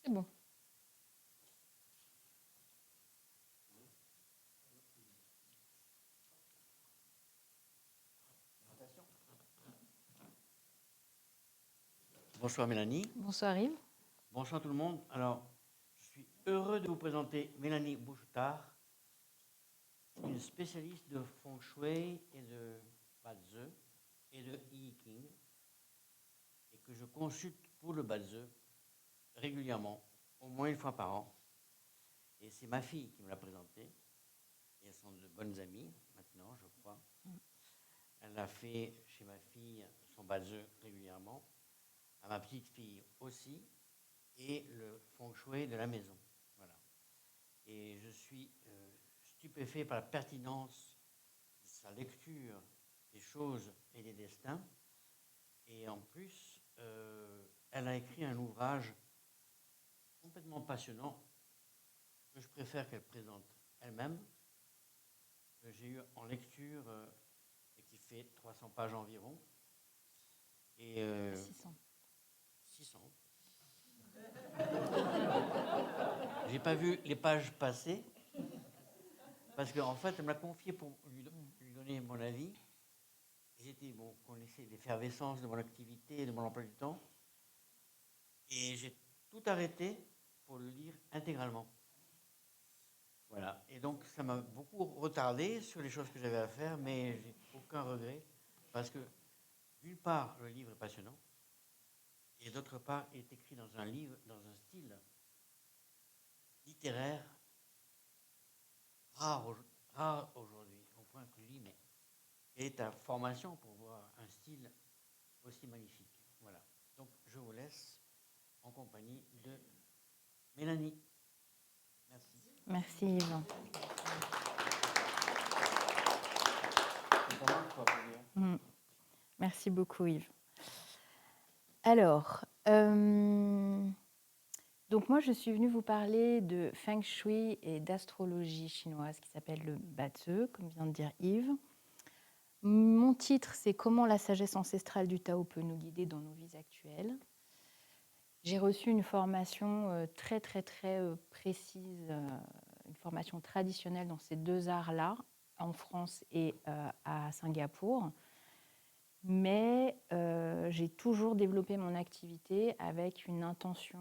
C'est bon. Bonsoir Mélanie. Bonsoir Yves. Bonsoir tout le monde. Alors, je suis heureux de vous présenter Mélanie Bouchetard, une spécialiste de Feng Shui et de Bazi et de I Ching, et que je consulte pour le Bazi régulièrement, au moins une fois par an. Et c'est ma fille qui me l'a présentée. Et elles sont de bonnes amies maintenant, je crois. Elle a fait chez ma fille son Bazi régulièrement, à ma petite fille aussi, et le Feng Shui de la maison. Voilà. Et je suis stupéfait par la pertinence de sa lecture des choses et des destins. Et en plus, elle a écrit un ouvrage complètement passionnant que je préfère qu'elle présente elle-même, que j'ai eu en lecture et qui fait 300 pages environ. Et 600. 600. J'ai pas vu les pages passer parce qu'en fait, elle m'a confié pour lui donner mon avis. J'étais, bon, connaissez l'effervescence de mon activité et de mon emploi du temps. Et j'ai tout arrêté pour le lire intégralement. Voilà. Et donc, ça m'a beaucoup retardé sur les choses que j'avais à faire, mais j'ai aucun regret. Parce que, d'une part, le livre est passionnant. Et d'autre part, il est écrit dans un livre, dans un style littéraire rare aujourd'hui, au point que lui, mais quelle est ta formation pour voir un style aussi magnifique? Voilà. Donc, je vous laisse en compagnie de Mélanie. Merci. Merci Yves. Merci beaucoup Yves. Alors, donc moi je suis venue vous parler de Feng Shui et d'astrologie chinoise qui s'appelle le Bazi, comme vient de dire Yves. Mon titre, c'est Comment la sagesse ancestrale du Tao peut nous guider dans nos vies actuelles. J'ai reçu une formation très précise, une formation traditionnelle dans ces deux arts-là, en France et à Singapour. Mais j'ai toujours développé mon activité avec une intention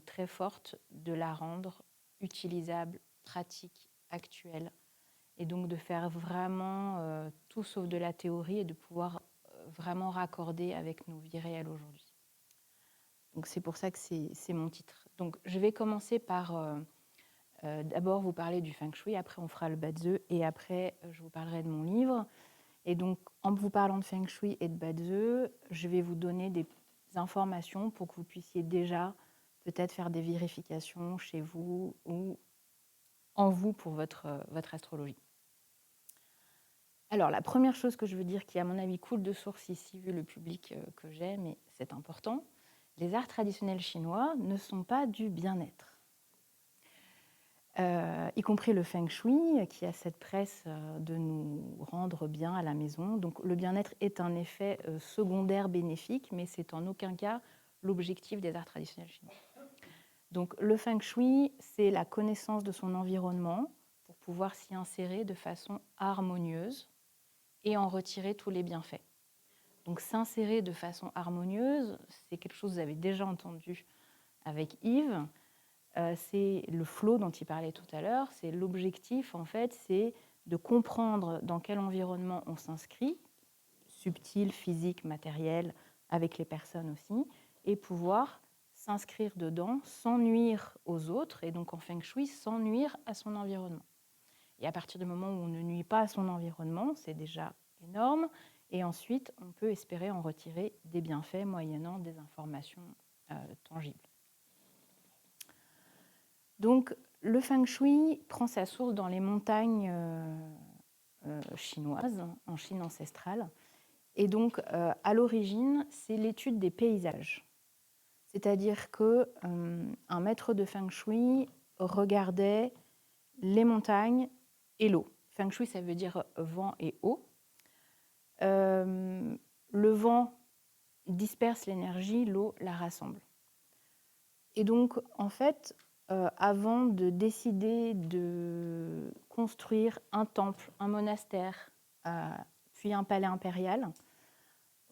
très forte de la rendre utilisable, pratique, actuelle, et donc de faire vraiment tout sauf de la théorie et de pouvoir vraiment raccorder avec nos vies réelles aujourd'hui. Donc c'est pour ça que c'est mon titre. Donc je vais commencer par d'abord vous parler du Feng Shui, après on fera le Bazi et après je vous parlerai de mon livre. Et donc en vous parlant de Feng Shui et de Bazi, je vais vous donner des informations pour que vous puissiez déjà peut-être faire des vérifications chez vous ou en vous pour votre astrologie. Alors la première chose que je veux dire qui à mon avis coule de source ici vu le public que j'ai, mais c'est important, les arts traditionnels chinois ne sont pas du bien-être. Y compris le Feng Shui, qui a cette presse de nous rendre bien à la maison. Donc le bien-être est un effet secondaire bénéfique, mais c'est en aucun cas l'objectif des arts traditionnels chinois. Donc le Feng Shui, c'est la connaissance de son environnement pour pouvoir s'y insérer de façon harmonieuse et en retirer tous les bienfaits. Donc s'insérer de façon harmonieuse, c'est quelque chose que vous avez déjà entendu avec Yves. C'est le flow dont il parlait tout à l'heure. C'est l'objectif, en fait, c'est de comprendre dans quel environnement on s'inscrit, subtil, physique, matériel, avec les personnes aussi, et pouvoir s'inscrire dedans sans nuire aux autres, et donc en Feng Shui, sans nuire à son environnement. Et à partir du moment où on ne nuit pas à son environnement, c'est déjà énorme. Et ensuite, on peut espérer en retirer des bienfaits moyennant des informations tangibles. Donc, le Feng Shui prend sa source dans les montagnes chinoises, en Chine ancestrale. Et donc, à l'origine, c'est l'étude des paysages. C'est-à-dire qu'un maître de Feng Shui regardait les montagnes et l'eau. Feng Shui, ça veut dire vent et eau. Le vent disperse l'énergie, l'eau la rassemble. Et donc, en fait, avant de décider de construire un temple, un monastère, puis un palais impérial,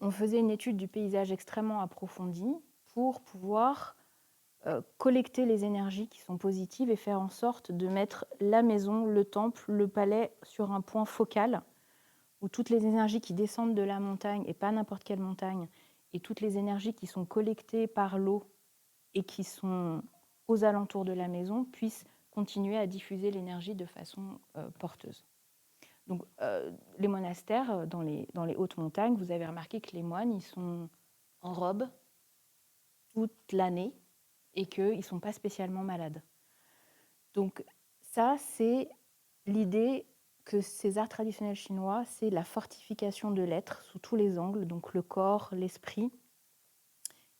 on faisait une étude du paysage extrêmement approfondie pour pouvoir collecter les énergies qui sont positives et faire en sorte de mettre la maison, le temple, le palais sur un point focal où toutes les énergies qui descendent de la montagne, et pas n'importe quelle montagne, et toutes les énergies qui sont collectées par l'eau et qui sont aux alentours de la maison puissent continuer à diffuser l'énergie de façon porteuse. Donc, les monastères, dans les hautes montagnes, vous avez remarqué que les moines, ils sont en robe toute l'année et qu'ils ne sont pas spécialement malades. Donc, ça, c'est l'idée que ces arts traditionnels chinois, c'est la fortification de l'être sous tous les angles, donc le corps, l'esprit.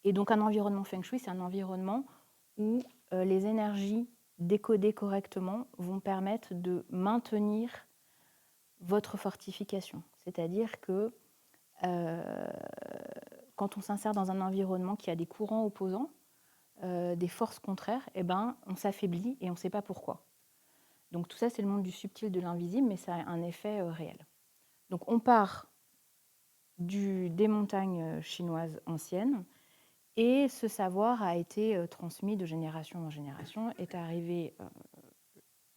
Et donc, un environnement feng shui, c'est un environnement où les énergies décodées correctement vont permettre de maintenir votre fortification. C'est-à-dire que quand on s'insère dans un environnement qui a des courants opposants, des forces contraires, eh ben, on s'affaiblit et on ne sait pas pourquoi. Donc tout ça, c'est le monde du subtil, de l'invisible, mais ça a un effet réel. Donc on part des montagnes chinoises anciennes, et ce savoir a été transmis de génération en génération, est arrivé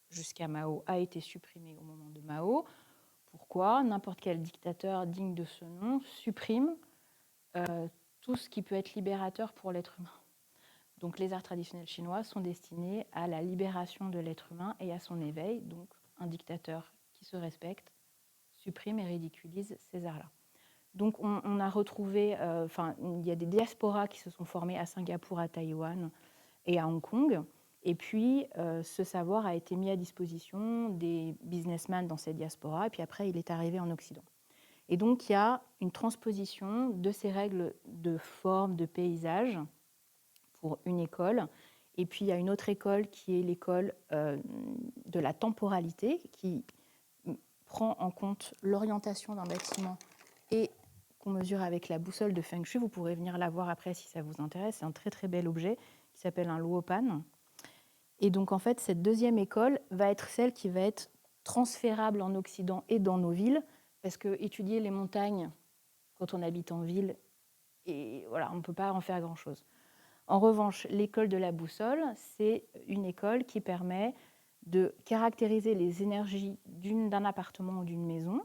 jusqu'à Mao, a été supprimé au moment de Mao. Pourquoi ? N'importe quel dictateur digne de ce nom supprime tout ce qui peut être libérateur pour l'être humain. Donc les arts traditionnels chinois sont destinés à la libération de l'être humain et à son éveil. Donc un dictateur qui se respecte supprime et ridiculise ces arts-là. Donc on a retrouvé, il y a des diasporas qui se sont formées à Singapour, à Taïwan et à Hong Kong. Et puis ce savoir a été mis à disposition des businessmen dans ces diasporas. Et puis après, il est arrivé en Occident. Et donc il y a une transposition de ces règles de forme, de paysage pour une école. Et puis il y a une autre école qui est l'école de la temporalité, qui prend en compte l'orientation d'un bâtiment et qu'on mesure avec la boussole de Feng Shui. Vous pourrez venir la voir après si ça vous intéresse. C'est un très très bel objet qui s'appelle un luopan. Et donc en fait, cette deuxième école va être celle qui va être transférable en Occident et dans nos villes, parce que étudier les montagnes quand on habite en ville, et voilà, on ne peut pas en faire grand-chose. En revanche, l'école de la boussole, c'est une école qui permet de caractériser les énergies d'un appartement ou d'une maison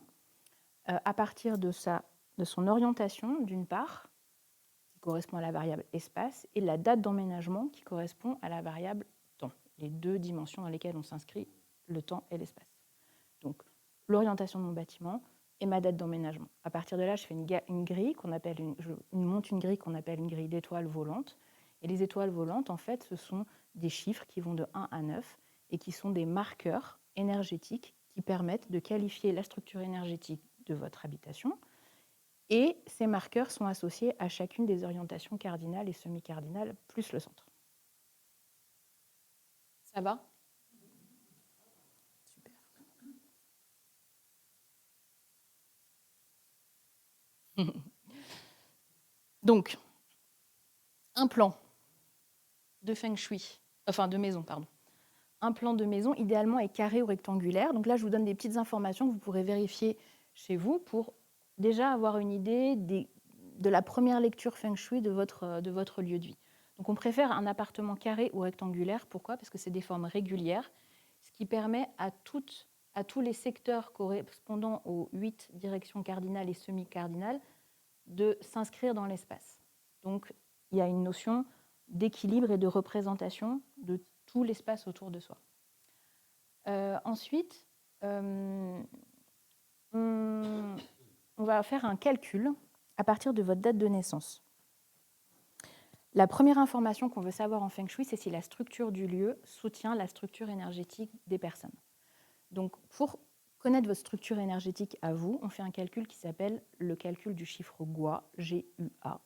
à partir de son orientation, d'une part, qui correspond à la variable espace, et la date d'emménagement qui correspond à la variable temps, les deux dimensions dans lesquelles on s'inscrit, le temps et l'espace. Donc, l'orientation de mon bâtiment et ma date d'emménagement. À partir de là, je fais une grille je monte une grille qu'on appelle une grille d'étoiles volantes. Et les étoiles volantes, en fait, ce sont des chiffres qui vont de 1 à 9 et qui sont des marqueurs énergétiques qui permettent de qualifier la structure énergétique de votre habitation. Et ces marqueurs sont associés à chacune des orientations cardinales et semi-cardinales, plus le centre. Ça va ? Super. Donc, un plan de feng shui, de maison, pardon. Un plan de maison, idéalement, est carré ou rectangulaire. Donc là, je vous donne des petites informations que vous pourrez vérifier chez vous pour déjà avoir une idée de la première lecture feng shui de votre lieu de vie. Donc on préfère un appartement carré ou rectangulaire. Pourquoi ? Parce que c'est des formes régulières, ce qui permet à tous les secteurs correspondant aux 8 directions cardinales et semi-cardinales de s'inscrire dans l'espace. Donc il y a une notion d'équilibre et de représentation de tout l'espace autour de soi. Ensuite, on va faire un calcul à partir de votre date de naissance. La première information qu'on veut savoir en Feng Shui, c'est si la structure du lieu soutient la structure énergétique des personnes. Donc, pour connaître votre structure énergétique à vous, on fait un calcul qui s'appelle le calcul du chiffre GUA, G-U-A.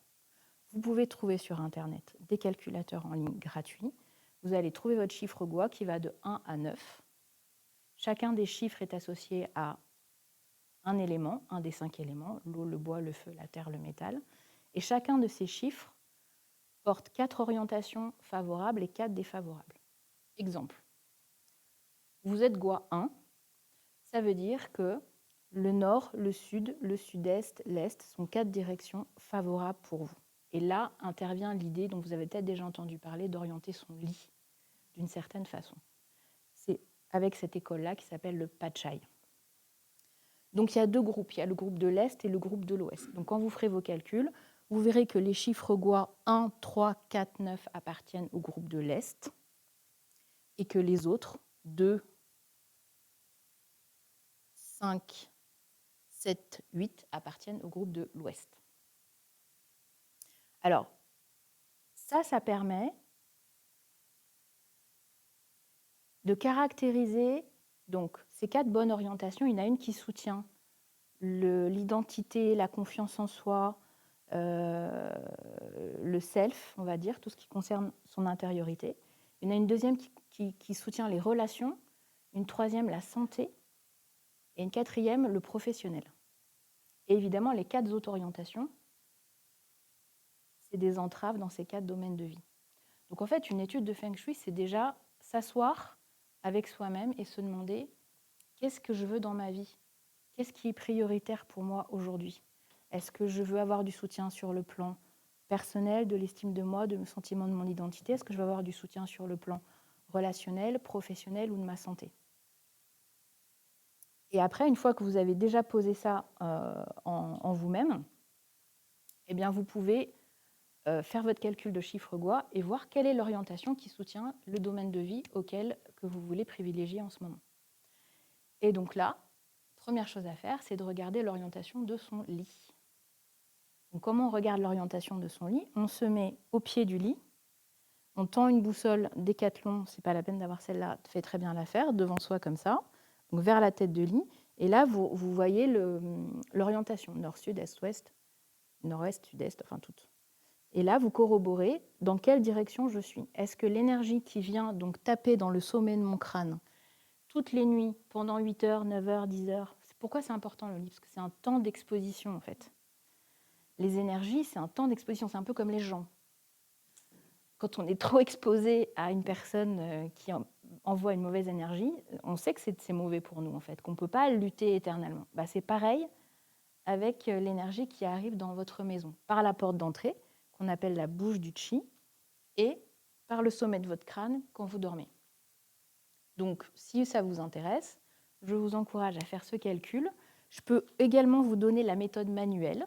Vous pouvez trouver sur Internet des calculateurs en ligne gratuits. Vous allez trouver votre chiffre GUA qui va de 1 à 9. Chacun des chiffres est associé à un élément, un des 5 éléments, l'eau, le bois, le feu, la terre, le métal. Et chacun de ces chiffres porte 4 orientations favorables et 4 défavorables. Exemple. Vous êtes Goa 1, ça veut dire que le nord, le sud, le sud-est, l'est sont 4 directions favorables pour vous. Et là intervient l'idée dont vous avez peut-être déjà entendu parler d'orienter son lit d'une certaine façon. C'est avec cette école-là qui s'appelle le Pachai. Donc il y a 2 groupes, il y a le groupe de l'Est et le groupe de l'Ouest. Donc quand vous ferez vos calculs, vous verrez que les chiffres Goa 1, 3, 4, 9 appartiennent au groupe de l'Est et que les autres, 2, 5, 7, 8, appartiennent au groupe de l'Ouest. Alors, ça permet de caractériser donc, ces 4 bonnes orientations. Il y en a une qui soutient l'identité, la confiance en soi, le self, on va dire, tout ce qui concerne son intériorité. Il y en a une deuxième qui soutient les relations, une troisième, la santé, et une quatrième, le professionnel. Et évidemment, les 4 autres orientations, c'est des entraves dans ces 4 domaines de vie. Donc en fait, une étude de Feng Shui, c'est déjà s'asseoir avec soi-même et se demander qu'est-ce que je veux dans ma vie ? Qu'est-ce qui est prioritaire pour moi aujourd'hui ? Est-ce que je veux avoir du soutien sur le plan personnel, de l'estime de moi, de mon sentiment de mon identité ? Est-ce que je veux avoir du soutien sur le plan relationnel, professionnel ou de ma santé ? Et après, une fois que vous avez déjà posé ça en vous-même, eh bien, vous pouvez faire votre calcul de chiffre Goa et voir quelle est l'orientation qui soutient le domaine de vie auquel que vous voulez privilégier en ce moment. Et donc là, première chose à faire, c'est de regarder l'orientation de son lit. Donc, comment on regarde l'orientation de son lit ? On se met au pied du lit, on tend une boussole Décathlon, c'est pas la peine d'avoir celle-là, fait très bien l'affaire, devant soi comme ça, donc vers la tête de lit, et là vous voyez l'orientation, nord, sud, est, ouest, nord-est, sud-est, enfin toutes. Et là vous corroborez dans quelle direction je suis. Est-ce que l'énergie qui vient donc taper dans le sommet de mon crâne toutes les nuits, pendant 8 heures, 9 heures, 10 heures, pourquoi c'est important le lit ? Parce que c'est un temps d'exposition en fait. Les énergies, c'est un temps d'exposition, c'est un peu comme les gens. Quand on est trop exposé à une personne qui envoie une mauvaise énergie, on sait que c'est mauvais pour nous, en fait, qu'on ne peut pas lutter éternellement. C'est pareil avec l'énergie qui arrive dans votre maison, par la porte d'entrée, qu'on appelle la bouche du chi, et par le sommet de votre crâne quand vous dormez. Donc, si ça vous intéresse, je vous encourage à faire ce calcul. Je peux également vous donner la méthode manuelle.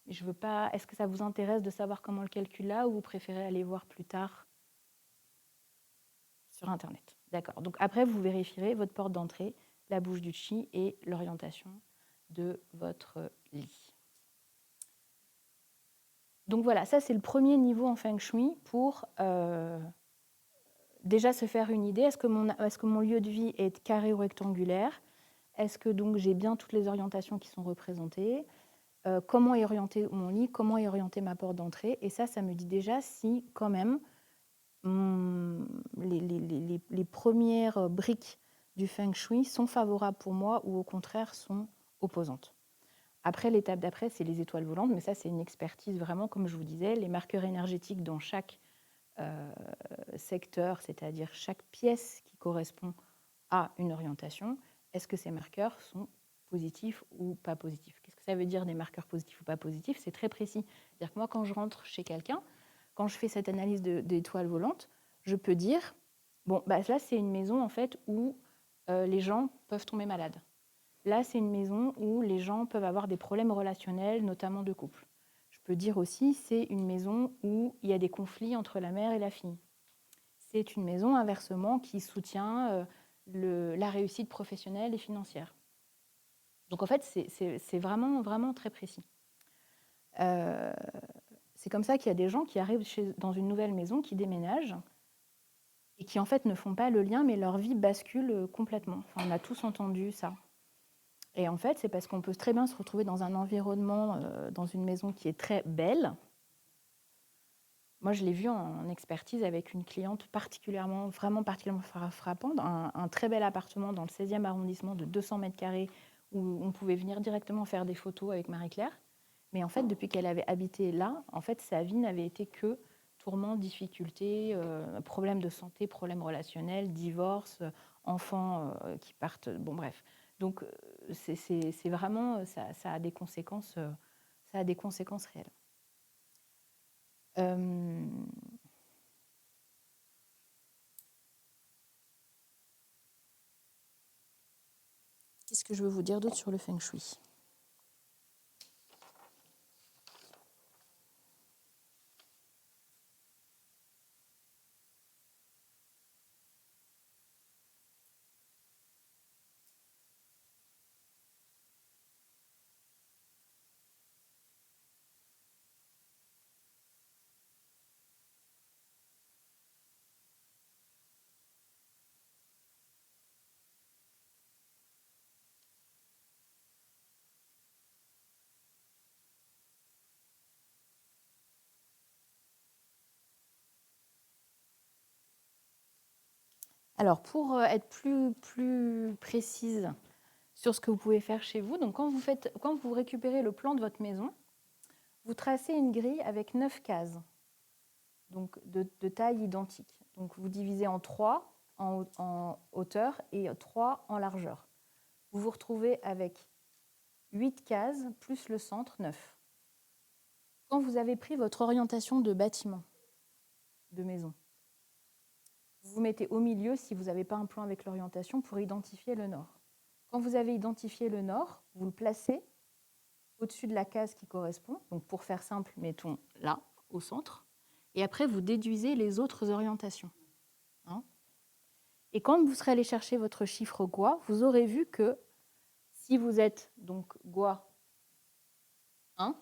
Je veux pas. Est-ce que ça vous intéresse de savoir comment le calcul là, ou vous préférez aller voir plus tard sur Internet ? D'accord. Donc après, vous vérifierez votre porte d'entrée, la bouche du chi et l'orientation de votre lit. Donc voilà, ça c'est le premier niveau en Feng Shui pour déjà se faire une idée. Est-ce que mon lieu de vie est carré ou rectangulaire ? Est-ce que donc j'ai bien toutes les orientations qui sont représentées ? Comment est orienté mon lit ? Comment est orientée ma porte d'entrée ? Et ça me dit déjà si quand même les premières briques du Feng Shui sont favorables pour moi ou au contraire sont opposantes. Après, l'étape d'après, c'est les étoiles volantes, mais ça, c'est une expertise vraiment, comme je vous disais, les marqueurs énergétiques dans chaque secteur, c'est-à-dire chaque pièce qui correspond à une orientation. Est-ce que ces marqueurs sont positifs ou pas positifs ? Qu'est-ce que ça veut dire des marqueurs positifs ou pas positifs ? C'est très précis. C'est-à-dire que moi, quand je rentre chez quelqu'un, quand je fais cette analyse d'étoiles volantes, je peux dire, bon, là, c'est une maison en fait où les gens peuvent tomber malades. Là, c'est une maison où les gens peuvent avoir des problèmes relationnels, notamment de couple. Je peux dire aussi, c'est une maison où il y a des conflits entre la mère et la fille. C'est une maison, inversement, qui soutient la réussite professionnelle et financière. Donc, en fait, c'est vraiment, vraiment très précis. C'est comme ça qu'il y a des gens qui arrivent dans une nouvelle maison, qui déménagent, et qui, en fait, ne font pas le lien, mais leur vie bascule complètement. Enfin, on a tous entendu ça. Et en fait, c'est parce qu'on peut très bien se retrouver dans un environnement, dans une maison qui est très belle. Moi, je l'ai vu en expertise avec une cliente vraiment particulièrement frappante, un très bel appartement dans le 16e arrondissement de 200 mètres carrés où on pouvait venir directement faire des photos avec Marie-Claire. Mais en fait, depuis qu'elle avait habité là, en fait, sa vie n'avait été que tourments, difficultés, problèmes de santé, problèmes relationnels, divorce, enfants qui partent, bon bref. Donc c'est vraiment, ça a des conséquences, réelles. Qu'est-ce que je veux vous dire d'autre sur le Feng Shui ? Alors, pour être plus précise sur ce que vous pouvez faire chez vous, donc quand vous récupérez le plan de votre maison, vous tracez une grille avec 9 cases, donc de taille identique. Donc, vous divisez en 3 en hauteur et 3 en largeur. Vous vous retrouvez avec 8 cases plus le centre, 9. Quand vous avez pris votre orientation de bâtiment, de maison, vous vous mettez au milieu si vous n'avez pas un plan avec l'orientation pour identifier le nord. Quand vous avez identifié le nord, vous le placez au-dessus de la case qui correspond. Donc pour faire simple, mettons là, au centre. Et après, vous déduisez les autres orientations. Hein ? Et quand vous serez allé chercher votre chiffre Gua, vous aurez vu que si vous êtes donc Gua 1,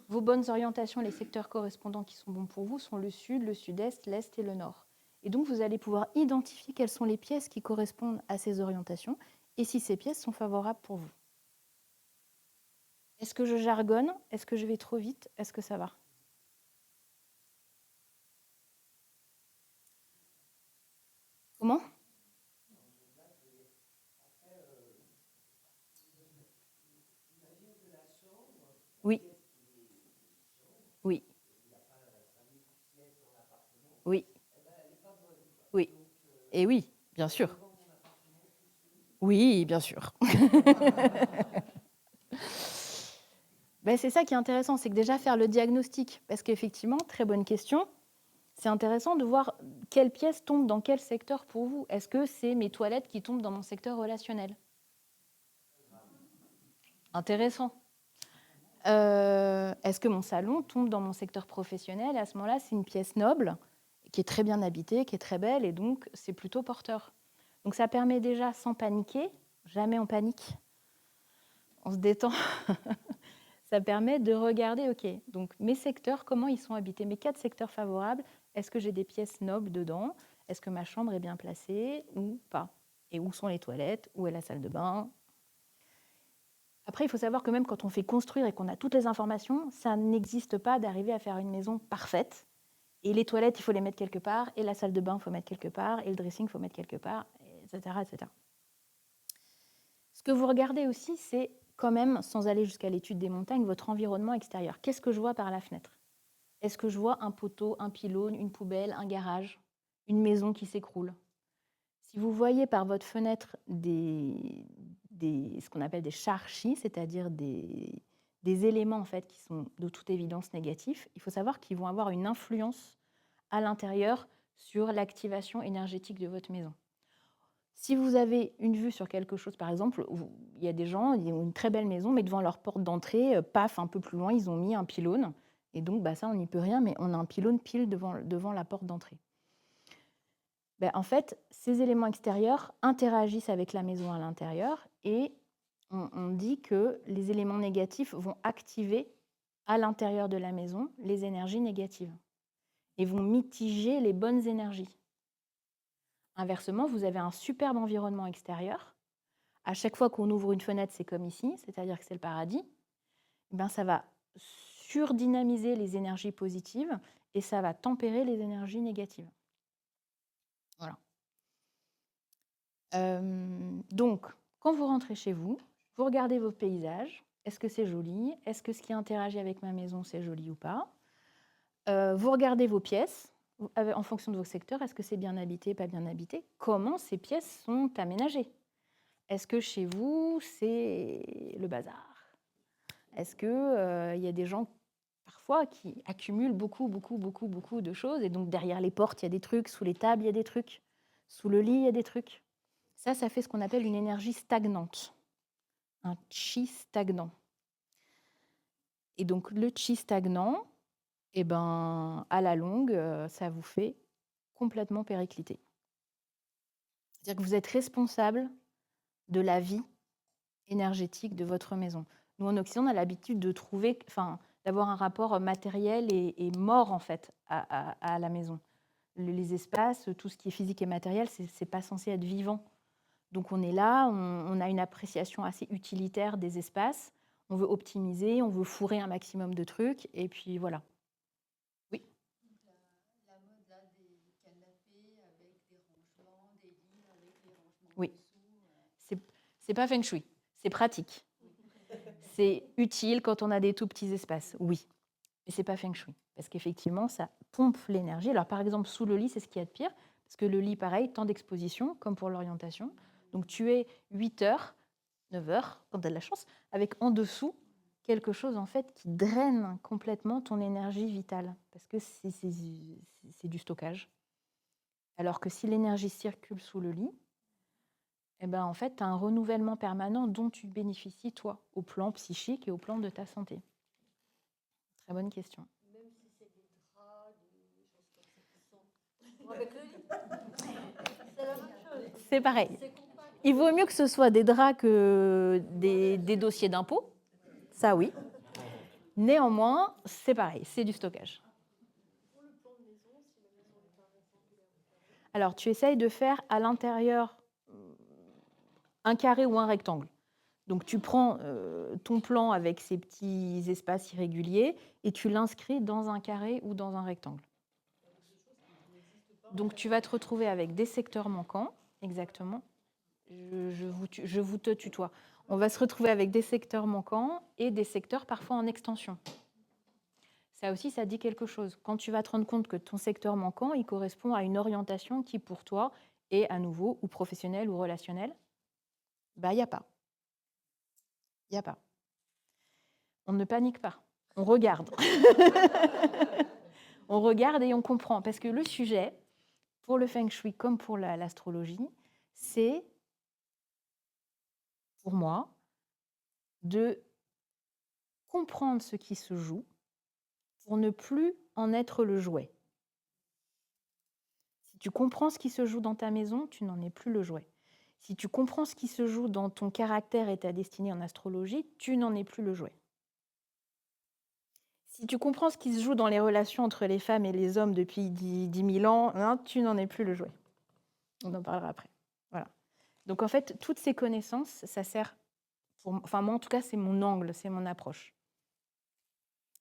vos bonnes orientations, les secteurs correspondants qui sont bons pour vous sont le sud, le sud-est, l'est et le nord. Et donc, vous allez pouvoir identifier quelles sont les pièces qui correspondent à ces orientations et si ces pièces sont favorables pour vous. Est-ce que je jargonne ? Est-ce que je vais trop vite ? Est-ce que ça va ? Comment ? Oui. Oui. Oui. Oui. Et oui, bien sûr. Oui, bien sûr. Ben, c'est ça qui est intéressant, c'est que déjà faire le diagnostic, parce qu'effectivement, très bonne question, c'est intéressant de voir quelle pièce tombe dans quel secteur pour vous. Est-ce que c'est mes toilettes qui tombent dans mon secteur relationnel ? Intéressant. Est-ce que mon salon tombe dans mon secteur professionnel ? Et à ce moment-là, c'est une pièce noble, qui est très bien habitée, qui est très belle, et donc c'est plutôt porteur. Donc ça permet déjà, sans paniquer, jamais on panique, on se détend, ça permet de regarder, ok, donc mes secteurs, comment ils sont habités, mes 4 secteurs favorables, est-ce que j'ai des pièces nobles dedans ? Est-ce que ma chambre est bien placée ou pas ? Et où sont les toilettes ? Où est la salle de bain ? Après, il faut savoir que même quand on fait construire et qu'on a toutes les informations, ça n'existe pas d'arriver à faire une maison parfaite. Et les toilettes, il faut les mettre quelque part, et la salle de bain, il faut mettre quelque part, et le dressing, il faut mettre quelque part, etc., etc. Ce que vous regardez aussi, c'est quand même, sans aller jusqu'à l'étude des montagnes, votre environnement extérieur. Qu'est-ce que je vois par la fenêtre ? Est-ce que je vois un poteau, un pylône, une poubelle, un garage, une maison qui s'écroule ? Si vous voyez par votre fenêtre ce qu'on appelle des charchis, c'est-à-dire des éléments en fait, qui sont de toute évidence négatifs, il faut savoir qu'ils vont avoir une influence à l'intérieur sur l'activation énergétique de votre maison. Si vous avez une vue sur quelque chose, par exemple, il y a des gens, ils ont une très belle maison, mais devant leur porte d'entrée, paf, un peu plus loin, ils ont mis un pylône. Et donc, ça, on n'y peut rien, mais on a un pylône pile devant la porte d'entrée. En fait, ces éléments extérieurs interagissent avec la maison à l'intérieur et on dit que les éléments négatifs vont activer à l'intérieur de la maison les énergies négatives et vont mitiger les bonnes énergies. Inversement, vous avez un superbe environnement extérieur. À chaque fois qu'on ouvre une fenêtre, c'est comme ici, c'est-à-dire que c'est le paradis. Ça va surdynamiser les énergies positives et ça va tempérer les énergies négatives. Voilà. Donc, quand vous rentrez chez vous, vous regardez vos paysages. Est-ce que c'est joli ? Est-ce que ce qui interagit avec ma maison, c'est joli ou pas ? Vous regardez vos pièces en fonction de vos secteurs. Est-ce que c'est bien habité, pas bien habité? Comment ces pièces sont aménagées? Est-ce que chez vous, c'est le bazar? Est-ce qu'il y a des gens, parfois, qui accumulent beaucoup de choses et donc derrière les portes, il y a des trucs, sous les tables, il y a des trucs, sous le lit, il y a des trucs? Ça fait ce qu'on appelle une énergie stagnante, un chi stagnant. Et donc le chi stagnant, eh ben, à la longue, ça vous fait complètement péricliter. C'est-à-dire que vous êtes responsable de la vie énergétique de votre maison. Nous, en Occident, on a l'habitude de trouver, d'avoir un rapport matériel et mort, en fait, à la maison. Les espaces, tout ce qui est physique et matériel, c'est pas censé être vivant. Donc on est là, on a une appréciation assez utilitaire des espaces, on veut optimiser, on veut fourrer un maximum de trucs, et puis voilà. Oui. La mode là, des canapés avec des rangements, des lits avec des rangements Oui. dessous. C'est pas feng shui, c'est pratique. C'est utile quand on a des tout petits espaces, oui. Mais c'est pas feng shui, parce qu'effectivement, ça pompe l'énergie. Alors par exemple, sous le lit, c'est ce qu'il y a de pire, parce que le lit, pareil, temps d'exposition, comme pour l'orientation. Donc tu es 8 heures, 9 heures, quand tu as de la chance, avec en dessous quelque chose en fait qui draine complètement ton énergie vitale, parce que c'est du stockage. Alors que si l'énergie circule sous le lit, eh ben, en fait, tu as un renouvellement permanent dont tu bénéficies, toi, au plan psychique et au plan de ta santé. Très bonne question. Même si c'est des draps, des choses comme ça qui sont avec le lit. C'est la même chose. C'est pareil. C'est compact. Il vaut mieux que ce soit des draps que des dossiers d'impôts. Ça, oui. Néanmoins, c'est pareil, c'est du stockage. Pour le plan de maison, si la maison est pas rectangulaire. Alors, tu essayes de faire à l'intérieur un carré ou un rectangle. Donc, tu prends ton plan avec ces petits espaces irréguliers et tu l'inscris dans un carré ou dans un rectangle. Donc, tu vas te retrouver avec des secteurs manquants, exactement. Je vous te tutoie. On va se retrouver avec des secteurs manquants et des secteurs parfois en extension. Ça aussi, ça dit quelque chose. Quand tu vas te rendre compte que ton secteur manquant, il correspond à une orientation qui, pour toi, est à nouveau ou professionnelle ou relationnelle, il n'y a pas. Il n'y a pas. On ne panique pas. On regarde. On regarde et on comprend. Parce que le sujet, pour le feng shui comme pour l'astrologie, c'est, pour moi, de comprendre ce qui se joue pour ne plus en être le jouet. Si tu comprends ce qui se joue dans ta maison, tu n'en es plus le jouet. Si tu comprends ce qui se joue dans ton caractère et ta destinée en astrologie, tu n'en es plus le jouet. Si tu comprends ce qui se joue dans les relations entre les femmes et les hommes depuis 10 000 ans, hein, tu n'en es plus le jouet. On en parlera après. Voilà. Donc en fait, toutes ces connaissances, ça sert pour... Enfin moi en tout cas, c'est mon angle, c'est mon approche.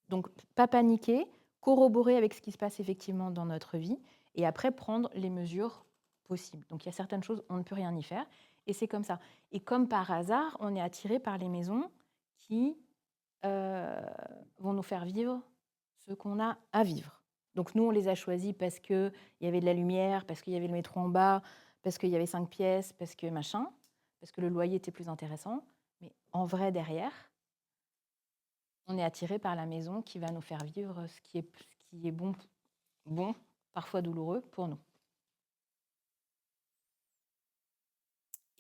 Donc pas paniquer, corroborer avec ce qui se passe effectivement dans notre vie et après prendre les mesures possibles. Donc il y a certaines choses, on ne peut rien y faire et c'est comme ça. Et comme par hasard, on est attiré par les maisons qui vont nous faire vivre ce qu'on a à vivre. Donc nous, on les a choisis parce qu'il y avait de la lumière, parce qu'il y avait le métro en bas, parce qu'il y avait 5 pièces, parce que machin, parce que le loyer était plus intéressant. Mais en vrai, derrière, on est attiré par la maison qui va nous faire vivre ce qui est bon, parfois douloureux pour nous.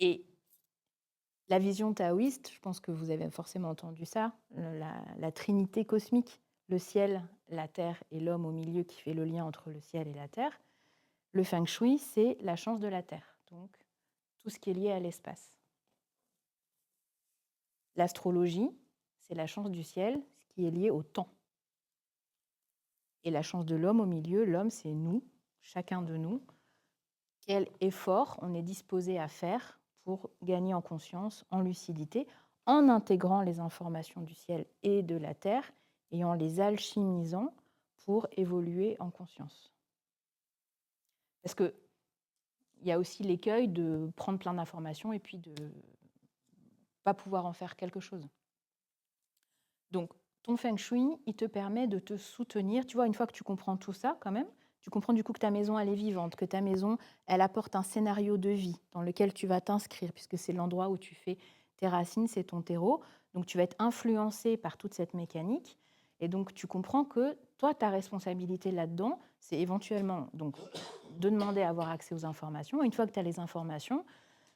Et la vision taoïste, je pense que vous avez forcément entendu ça, la trinité cosmique, le ciel, la terre et l'homme au milieu qui fait le lien entre le ciel et la terre. Le feng shui, c'est la chance de la terre, donc tout ce qui est lié à l'espace. L'astrologie, c'est la chance du ciel, ce qui est lié au temps. Et la chance de l'homme au milieu, l'homme, c'est nous, chacun de nous. Quel effort on est disposé à faire pour gagner en conscience, en lucidité, en intégrant les informations du ciel et de la terre et en les alchimisant pour évoluer en conscience. Parce qu'il y a aussi l'écueil de prendre plein d'informations et puis de ne pas pouvoir en faire quelque chose. Donc, ton feng shui, il te permet de te soutenir. Tu vois, une fois que tu comprends tout ça, quand même, tu comprends du coup que ta maison, elle est vivante, que ta maison, elle apporte un scénario de vie dans lequel tu vas t'inscrire, puisque c'est l'endroit où tu fais tes racines, c'est ton terreau. Donc, tu vas être influencé par toute cette mécanique. Et donc, tu comprends que toi, ta responsabilité là-dedans, c'est éventuellement donc, de demander à avoir accès aux informations. Une fois que tu as les informations,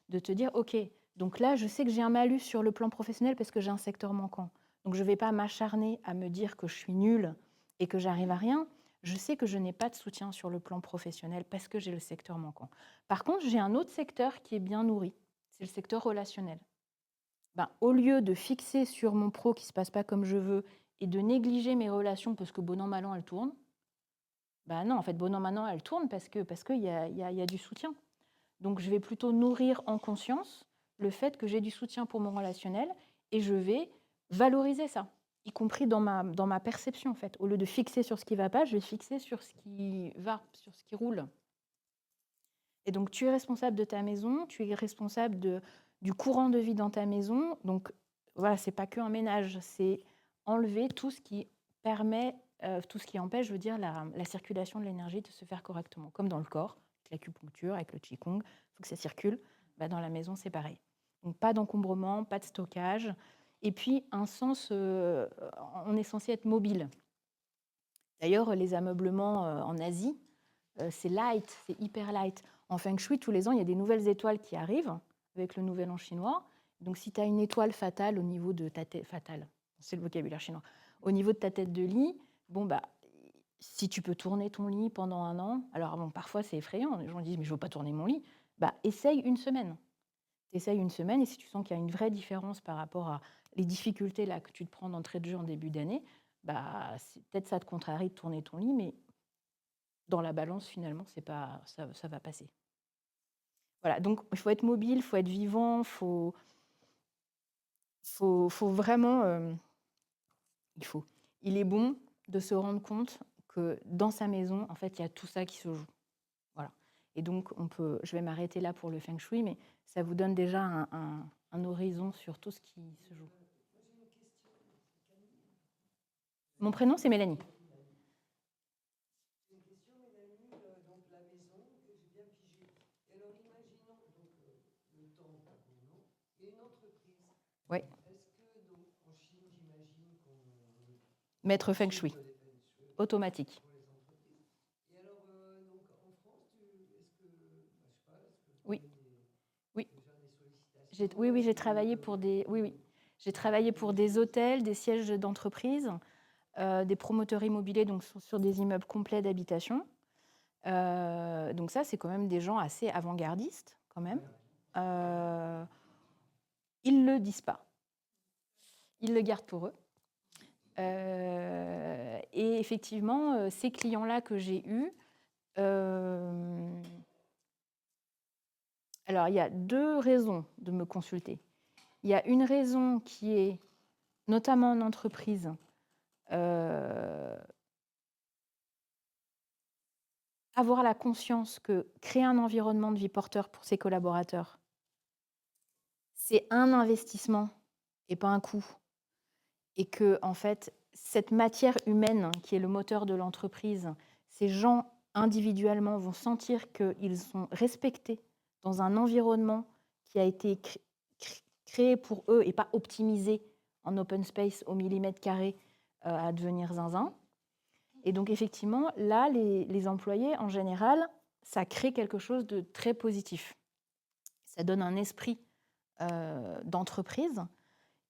de te dire, OK, donc là, je sais que j'ai un malus sur le plan professionnel parce que j'ai un secteur manquant. Donc, je ne vais pas m'acharner à me dire que je suis nulle et que j'arrive à rien. Je sais que je n'ai pas de soutien sur le plan professionnel parce que j'ai le secteur manquant. Par contre, j'ai un autre secteur qui est bien nourri, c'est le secteur relationnel. Ben, au lieu de fixer sur mon pro qui ne se passe pas comme je veux et de négliger mes relations parce que bon an, mal an, elles tournent, ben non, en fait, bon an, mal an, elles tournent parce qu'il y a du soutien. Donc, je vais plutôt nourrir en conscience le fait que j'ai du soutien pour mon relationnel et je vais valoriser ça, y compris dans ma perception, en fait. Au lieu de fixer sur ce qui ne va pas, je vais fixer sur ce qui va, sur ce qui roule. Et donc, tu es responsable de ta maison, tu es responsable du courant de vie dans ta maison. Donc, voilà, ce n'est pas qu'un ménage, c'est enlever tout ce qui permet, tout ce qui empêche, je veux dire, la circulation de l'énergie de se faire correctement, comme dans le corps, avec l'acupuncture, avec le qigong, il faut que ça circule. Bah, dans la maison, c'est pareil. Donc, pas d'encombrement, pas de stockage. Et puis, un sens, on est censé être mobile. D'ailleurs, les ameublements en Asie, c'est light, c'est hyper light. En feng shui, tous les ans, il y a des nouvelles étoiles qui arrivent avec le nouvel an chinois. Donc, si tu as une étoile fatale au niveau de ta tête, fatale, c'est le vocabulaire chinois, au niveau de ta tête de lit, bon, bah, si tu peux tourner ton lit pendant 1 an, alors bon, parfois c'est effrayant, les gens disent, mais je ne veux pas tourner mon lit, bah, essaye 1 semaine. Essaye 1 semaine, et si tu sens qu'il y a une vraie différence par rapport à les difficultés là, que tu te prends d'entrée de jeu en début d'année, bah, peut-être ça te contrarie de tourner ton lit, mais dans la balance, finalement, c'est pas, ça va passer. Voilà, donc il faut être mobile, il faut être vivant, faut vraiment... Il est bon de se rendre compte que dans sa maison, en fait, il y a tout ça qui se joue. Voilà. Et donc, je vais m'arrêter là pour le feng shui, mais ça vous donne déjà un horizon sur tout ce qui se joue. Mon prénom, c'est Mélanie. J'ai une question, Mélanie, donc la maison, j'ai bien pigé. Et alors, imaginons donc le temps maintenant, et une entreprise. Oui. Est-ce que donc en Chine, j'imagine qu'on Maître feng shui, automatique. pour les entreprises. Et alors, donc en France, est-ce que, je sais pas, est-ce que Oui. Oui. Déjà des sollicitations. Oui, j'ai travaillé pour j'ai travaillé pour des hôtels, des sièges d'entreprise, des promoteurs immobiliers, donc sur des immeubles complets d'habitation. Donc ça, c'est quand même des gens assez avant-gardistes, quand même. Ils ne le disent pas. Ils le gardent pour eux. Et effectivement, ces clients-là que j'ai eus, alors il y a 2 raisons de me consulter. Il y a une raison qui est, notamment en entreprise, avoir la conscience que créer un environnement de vie porteur pour ses collaborateurs, c'est un investissement et pas un coût. Et que, en fait, cette matière humaine qui est le moteur de l'entreprise, ces gens individuellement vont sentir qu'ils sont respectés dans un environnement qui a été créé pour eux et pas optimisé en open space au millimètre carré à devenir zinzin. Et donc, effectivement, là, les employés, en général, ça crée quelque chose de très positif. Ça donne un esprit d'entreprise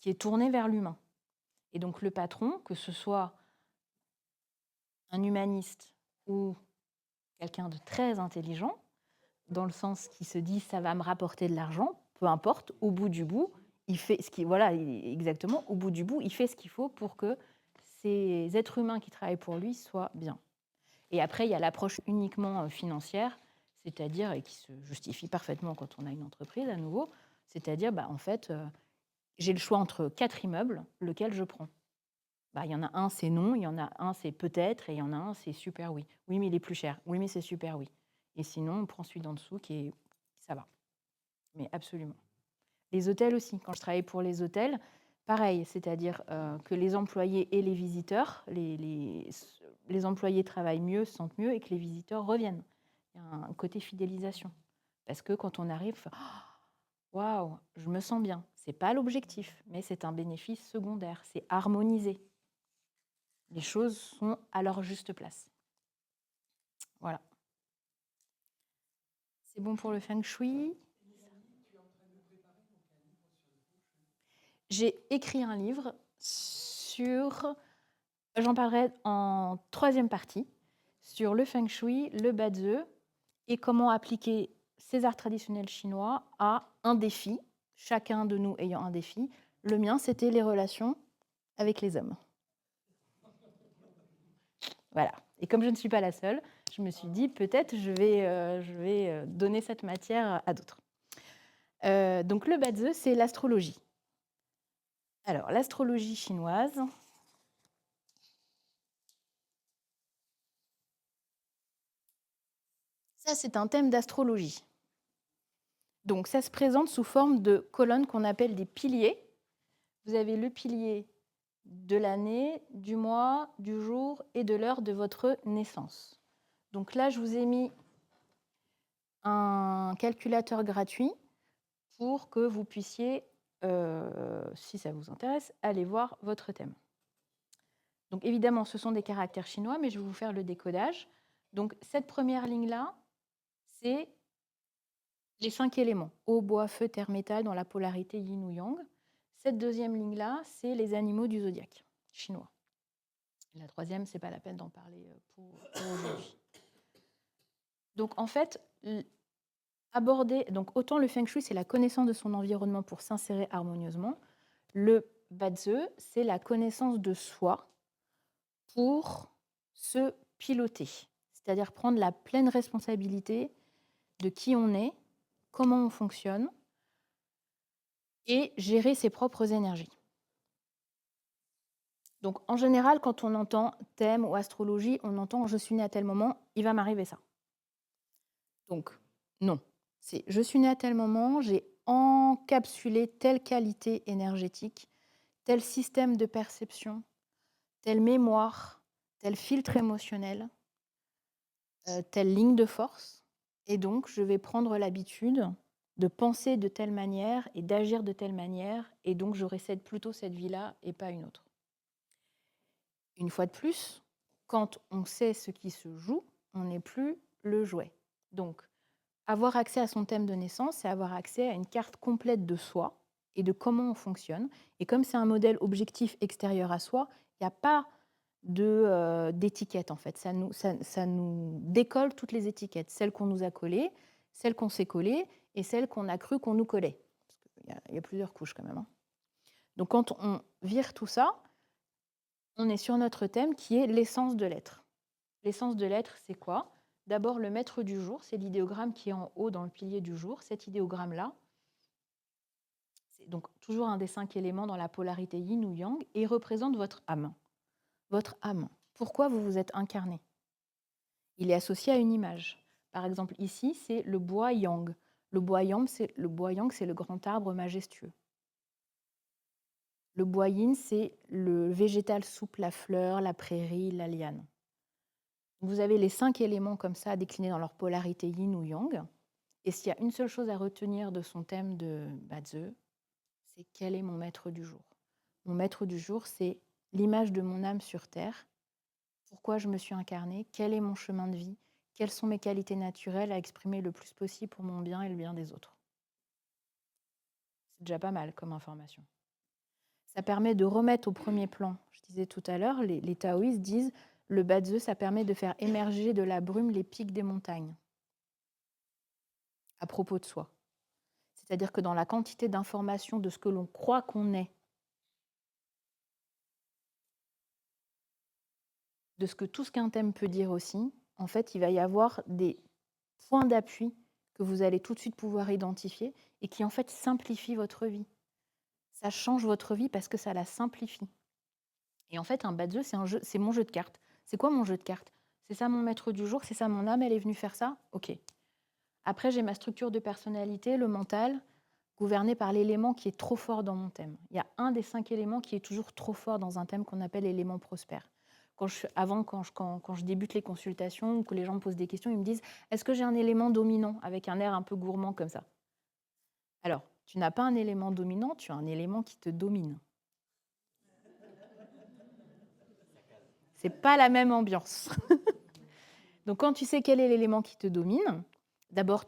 qui est tourné vers l'humain. Et donc, le patron, que ce soit un humaniste ou quelqu'un de très intelligent, dans le sens qui se dit « ça va me rapporter de l'argent », peu importe, au bout du bout, il fait ce qu'il exactement, au bout du bout, il fait ce qu'il faut pour que ces êtres humains qui travaillent pour lui soient bien. Et après, il y a l'approche uniquement financière, c'est-à-dire, et qui se justifie parfaitement quand on a une entreprise à nouveau, c'est-à-dire, en fait, j'ai le choix entre 4 immeubles, lequel je prends. Il y en a un, c'est non, il y en a un, c'est peut-être, et il y en a un, c'est super oui. Oui, mais il est plus cher. Oui, mais c'est super oui. Et sinon, on prend celui d'en dessous ça va. Mais absolument. Les hôtels aussi. Quand je travaillais pour les hôtels, pareil, c'est-à-dire que les employés et les visiteurs, les employés travaillent mieux, se sentent mieux et que les visiteurs reviennent. Il y a un côté fidélisation. Parce que quand on arrive, waouh, je me sens bien. Ce n'est pas l'objectif, mais c'est un bénéfice secondaire. C'est harmonisé. Les choses sont à leur juste place. Voilà. C'est bon pour le feng shui. J'ai écrit un livre sur, j'en parlerai en 3e partie, sur le feng shui, le bazi et comment appliquer ces arts traditionnels chinois à un défi, chacun de nous ayant un défi. Le mien, c'était les relations avec les hommes. Voilà. Et comme je ne suis pas la seule, je me suis dit peut-être je vais donner cette matière à d'autres. Donc le bazi, c'est l'astrologie. Alors, l'astrologie chinoise. Ça, c'est un thème d'astrologie. Donc, ça se présente sous forme de colonnes qu'on appelle des piliers. Vous avez le pilier de l'année, du mois, du jour et de l'heure de votre naissance. Donc là, je vous ai mis un calculateur gratuit pour que vous puissiez, si ça vous intéresse, aller voir votre thème. Donc évidemment, ce sont des caractères chinois, mais je vais vous faire le décodage. Donc cette première ligne-là, c'est les 5 éléments, eau, bois, feu, terre, métal, dans la polarité yin ou yang. Cette deuxième ligne-là, c'est les animaux du zodiaque chinois. Et la troisième, ce n'est pas la peine d'en parler pour aujourd'hui. Donc en fait, donc autant le feng shui, c'est la connaissance de son environnement pour s'insérer harmonieusement. Le bazi, c'est la connaissance de soi pour se piloter, c'est-à-dire prendre la pleine responsabilité de qui on est, comment on fonctionne et gérer ses propres énergies. Donc en général, quand on entend thème ou astrologie, on entend « je suis né à tel moment, il va m'arriver ça ». Donc non, c'est « je suis né à tel moment, j'ai encapsulé telle qualité énergétique, tel système de perception, telle mémoire, tel filtre émotionnel, telle ligne de force, et donc je vais prendre l'habitude de penser de telle manière et d'agir de telle manière, et donc j'aurai plutôt cette vie-là et pas une autre. » Une fois de plus, quand on sait ce qui se joue, on n'est plus le jouet. Donc, avoir accès à son thème de naissance, c'est avoir accès à une carte complète de soi et de comment on fonctionne. Et comme c'est un modèle objectif extérieur à soi, il n'y a pas d'étiquette en fait. Ça nous décolle toutes les étiquettes, celles qu'on nous a collées, celles qu'on s'est collées et celles qu'on a cru qu'on nous collait. Parce qu'il y a plusieurs couches quand même. Donc quand on vire tout ça, on est sur notre thème qui est l'essence de l'être. L'essence de l'être, c'est quoi ? D'abord, le maître du jour, c'est l'idéogramme qui est en haut dans le pilier du jour. Cet idéogramme-là, c'est donc toujours un des 5 éléments dans la polarité yin ou yang et il représente votre âme. Votre âme. Pourquoi vous vous êtes incarné ? Il est associé à une image. Par exemple, ici, c'est le bois yang. Le bois yang, c'est le grand arbre majestueux. Le bois yin, c'est le végétal souple, la fleur, la prairie, la liane. Vous avez les 5 éléments comme ça déclinés dans leur polarité yin ou yang. Et s'il y a une seule chose à retenir de son thème de bazi, c'est quel est mon maître du jour. Mon maître du jour, c'est l'image de mon âme sur terre. Pourquoi je me suis incarnée ? Quel est mon chemin de vie ? Quelles sont mes qualités naturelles à exprimer le plus possible pour mon bien et le bien des autres ? C'est déjà pas mal comme information. Ça permet de remettre au premier plan, je disais tout à l'heure, les taoïstes disent le bazi, ça permet de faire émerger de la brume les pics des montagnes à propos de soi. C'est-à-dire que dans la quantité d'informations de ce que l'on croit qu'on est, de tout ce qu'un thème peut dire aussi, en fait, il va y avoir des points d'appui que vous allez tout de suite pouvoir identifier et qui, en fait, simplifient votre vie. Ça change votre vie parce que ça la simplifie. Et en fait, un bazi, c'est mon jeu de cartes. C'est quoi mon jeu de cartes ? C'est ça mon maître du jour ? C'est ça mon âme ? Elle est venue faire ça ? Ok. Après, j'ai ma structure de personnalité, le mental, gouverné par l'élément qui est trop fort dans mon thème. Il y a un des 5 éléments qui est toujours trop fort dans un thème qu'on appelle l'élément prospère. Quand je débute les consultations ou que les gens me posent des questions, ils me disent « Est-ce que j'ai un élément dominant ?» avec un air un peu gourmand comme ça. Alors, tu n'as pas un élément dominant, tu as un élément qui te domine. C'est pas la même ambiance. Donc, quand tu sais quel est l'élément qui te domine, d'abord,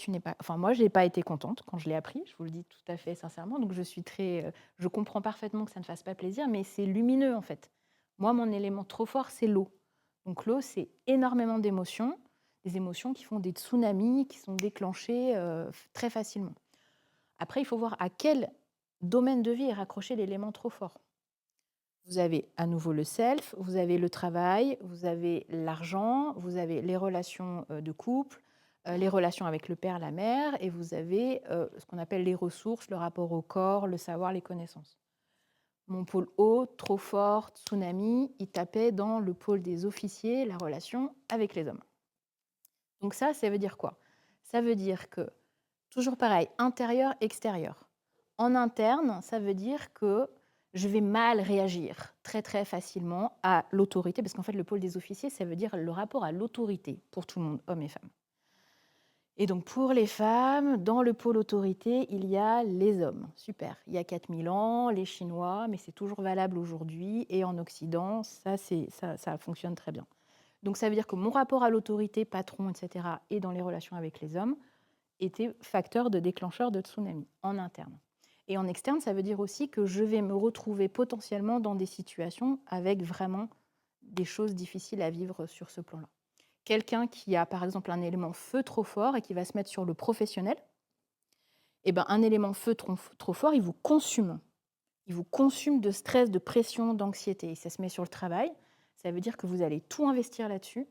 moi, je n'ai pas été contente quand je l'ai appris, je vous le dis tout à fait sincèrement. Donc, je comprends parfaitement que ça ne fasse pas plaisir, mais c'est lumineux en fait. Moi, mon élément trop fort, c'est l'eau. Donc, l'eau, c'est énormément d'émotions, des émotions qui font des tsunamis, qui sont déclenchées très facilement. Après, il faut voir à quel domaine de vie est raccroché l'élément trop fort. Vous avez à nouveau le self, vous avez le travail, vous avez l'argent, vous avez les relations de couple, les relations avec le père, la mère, et vous avez ce qu'on appelle les ressources, le rapport au corps, le savoir, les connaissances. Mon pôle haut, trop fort, tsunami, il tapait dans le pôle des officiers, la relation avec les hommes. Donc ça veut dire quoi? Ça veut dire que, toujours pareil, intérieur, extérieur. En interne, ça veut dire que je vais mal réagir très très facilement à l'autorité, parce qu'en fait le pôle des officiers, ça veut dire le rapport à l'autorité pour tout le monde, hommes et femmes. Et donc pour les femmes, dans le pôle autorité, il y a les hommes. Super, il y a 4000 ans, les Chinois, mais c'est toujours valable aujourd'hui, et en Occident, ça fonctionne très bien. Donc ça veut dire que mon rapport à l'autorité, patron, etc., et dans les relations avec les hommes, était facteur de déclencheur de tsunami en interne. Et en externe, ça veut dire aussi que je vais me retrouver potentiellement dans des situations avec vraiment des choses difficiles à vivre sur ce plan-là. Quelqu'un qui a par exemple un élément feu trop fort et qui va se mettre sur le professionnel, eh ben, un élément feu trop fort, il vous consume. Il vous consume de stress, de pression, d'anxiété. Et ça se met sur le travail. Ça veut dire que vous allez tout investir là-dessus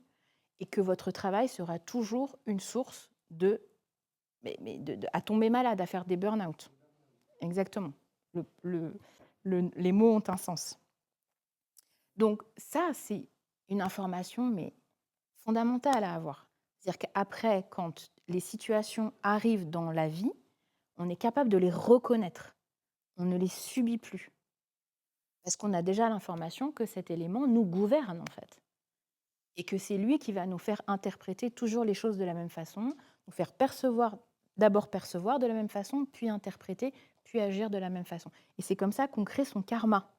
et que votre travail sera toujours une source à tomber malade, à faire des burn-out. Exactement. Les mots ont un sens. Donc ça, c'est une information mais fondamentale à avoir. C'est-à-dire qu'après, quand les situations arrivent dans la vie, on est capable de les reconnaître. On ne les subit plus. Parce qu'on a déjà l'information que cet élément nous gouverne, en fait. Et que c'est lui qui va nous faire interpréter toujours les choses de la même façon, nous faire d'abord percevoir de la même façon, puis interpréter, puis agir de la même façon. Et c'est comme ça qu'on crée son karma.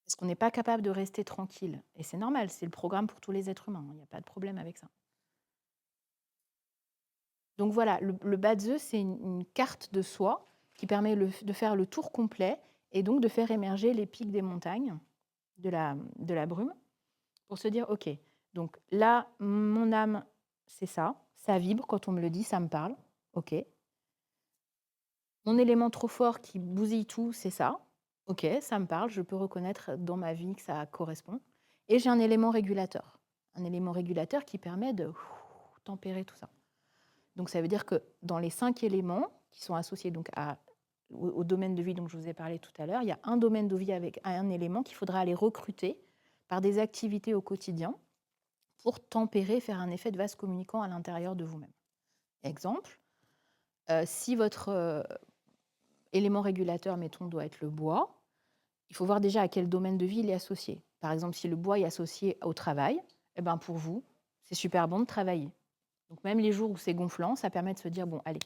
Parce qu'on n'est pas capable de rester tranquille. Et c'est normal, c'est le programme pour tous les êtres humains, il n'y a pas de problème avec ça. Donc voilà, le Badze, c'est une carte de soi qui permet de faire le tour complet et donc de faire émerger les pics des montagnes, de la brume, pour se dire, OK, donc là, mon âme, c'est ça vibre quand on me le dit, ça me parle, OK. Mon élément trop fort qui bousille tout, c'est ça, OK, ça me parle, je peux reconnaître dans ma vie que ça correspond. Et j'ai un élément régulateur qui permet de tempérer tout ça. Donc ça veut dire que dans les 5 éléments qui sont associés donc au domaine de vie dont je vous ai parlé tout à l'heure, il y a un domaine de vie avec un élément qu'il faudra aller recruter par des activités au quotidien pour tempérer, faire un effet de vase communicant à l'intérieur de vous-même. Exemple, si votre élément régulateur, mettons, doit être le bois, il faut voir déjà à quel domaine de vie il est associé. Par exemple, si le bois est associé au travail, eh ben pour vous, c'est super bon de travailler. Donc même les jours où c'est gonflant, ça permet de se dire, bon, allez,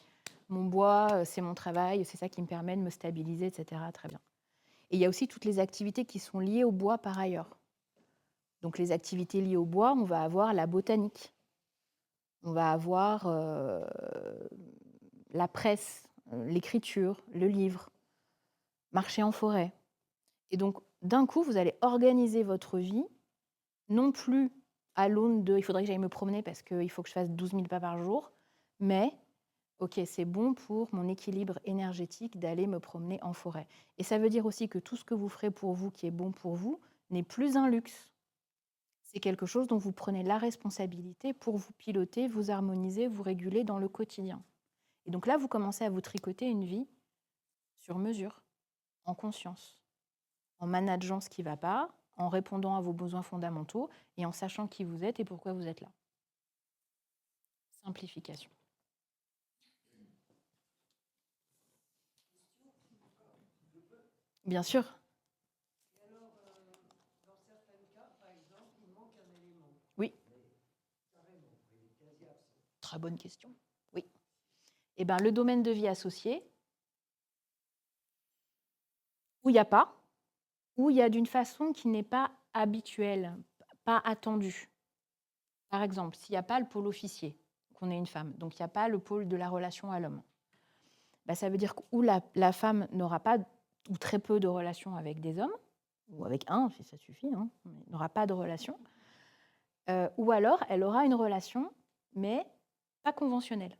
mon bois, c'est mon travail, c'est ça qui me permet de me stabiliser, etc. Très bien. Et il y a aussi toutes les activités qui sont liées au bois par ailleurs. Donc les activités liées au bois, on va avoir la botanique, on va avoir la presse, l'écriture, le livre, marcher en forêt. Et donc, d'un coup, vous allez organiser votre vie, non plus à l'aune de « il faudrait que j'aille me promener parce qu'il faut que je fasse 12 000 pas par jour », mais « ok, c'est bon pour mon équilibre énergétique d'aller me promener en forêt ». Et ça veut dire aussi que tout ce que vous ferez pour vous, qui est bon pour vous, n'est plus un luxe. C'est quelque chose dont vous prenez la responsabilité pour vous piloter, vous harmoniser, vous réguler dans le quotidien. Et donc là, vous commencez à vous tricoter une vie sur mesure, en conscience, en manageant ce qui ne va pas, en répondant à vos besoins fondamentaux et en sachant qui vous êtes et pourquoi vous êtes là. Simplification. Bien sûr. Et alors, dans certains cas, par exemple, il manque un élément. Oui. Carrément, il est quasi absent. Très bonne question. Oui. Eh ben, le domaine de vie associé, où il n'y a pas, ou il y a d'une façon qui n'est pas habituelle, pas attendue. Par exemple, s'il n'y a pas le pôle officier, qu'on est une femme, donc il n'y a pas le pôle de la relation à l'homme, bah, ça veut dire que ou la femme n'aura pas ou très peu de relations avec des hommes, ou avec un, si ça suffit, hein, mais n'aura pas de relation, ou alors elle aura une relation, mais pas conventionnelle,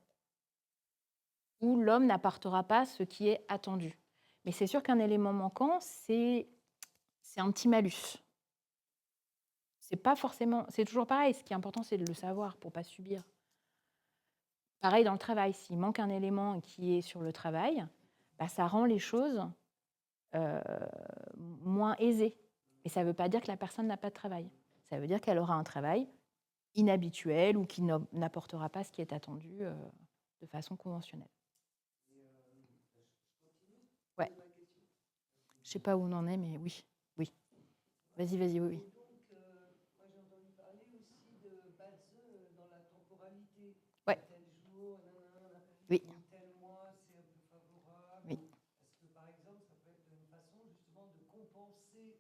où l'homme n'apportera pas ce qui est attendu. Mais c'est sûr qu'un élément manquant, c'est un petit malus. C'est pas forcément, c'est toujours pareil. Ce qui est important, c'est de le savoir pour pas subir. Pareil dans le travail, s'il manque un élément qui est sur le travail, bah, ça rend les choses moins aisées. Et ça ne veut pas dire que la personne n'a pas de travail. Ça veut dire qu'elle aura un travail inhabituel ou qui n'apportera pas ce qui est attendu de façon conventionnelle. Ouais. Je ne sais pas où on en est, mais oui. Oui. Vas-y, oui. Donc, moi j'ai entendu parler aussi de Batzeux dans la temporalité. Ouais. Tel jour, nanana, Oui. ou tel mois, c'est un peu favorable. Oui. Est-ce que par exemple, ça peut être une façon justement de compenser,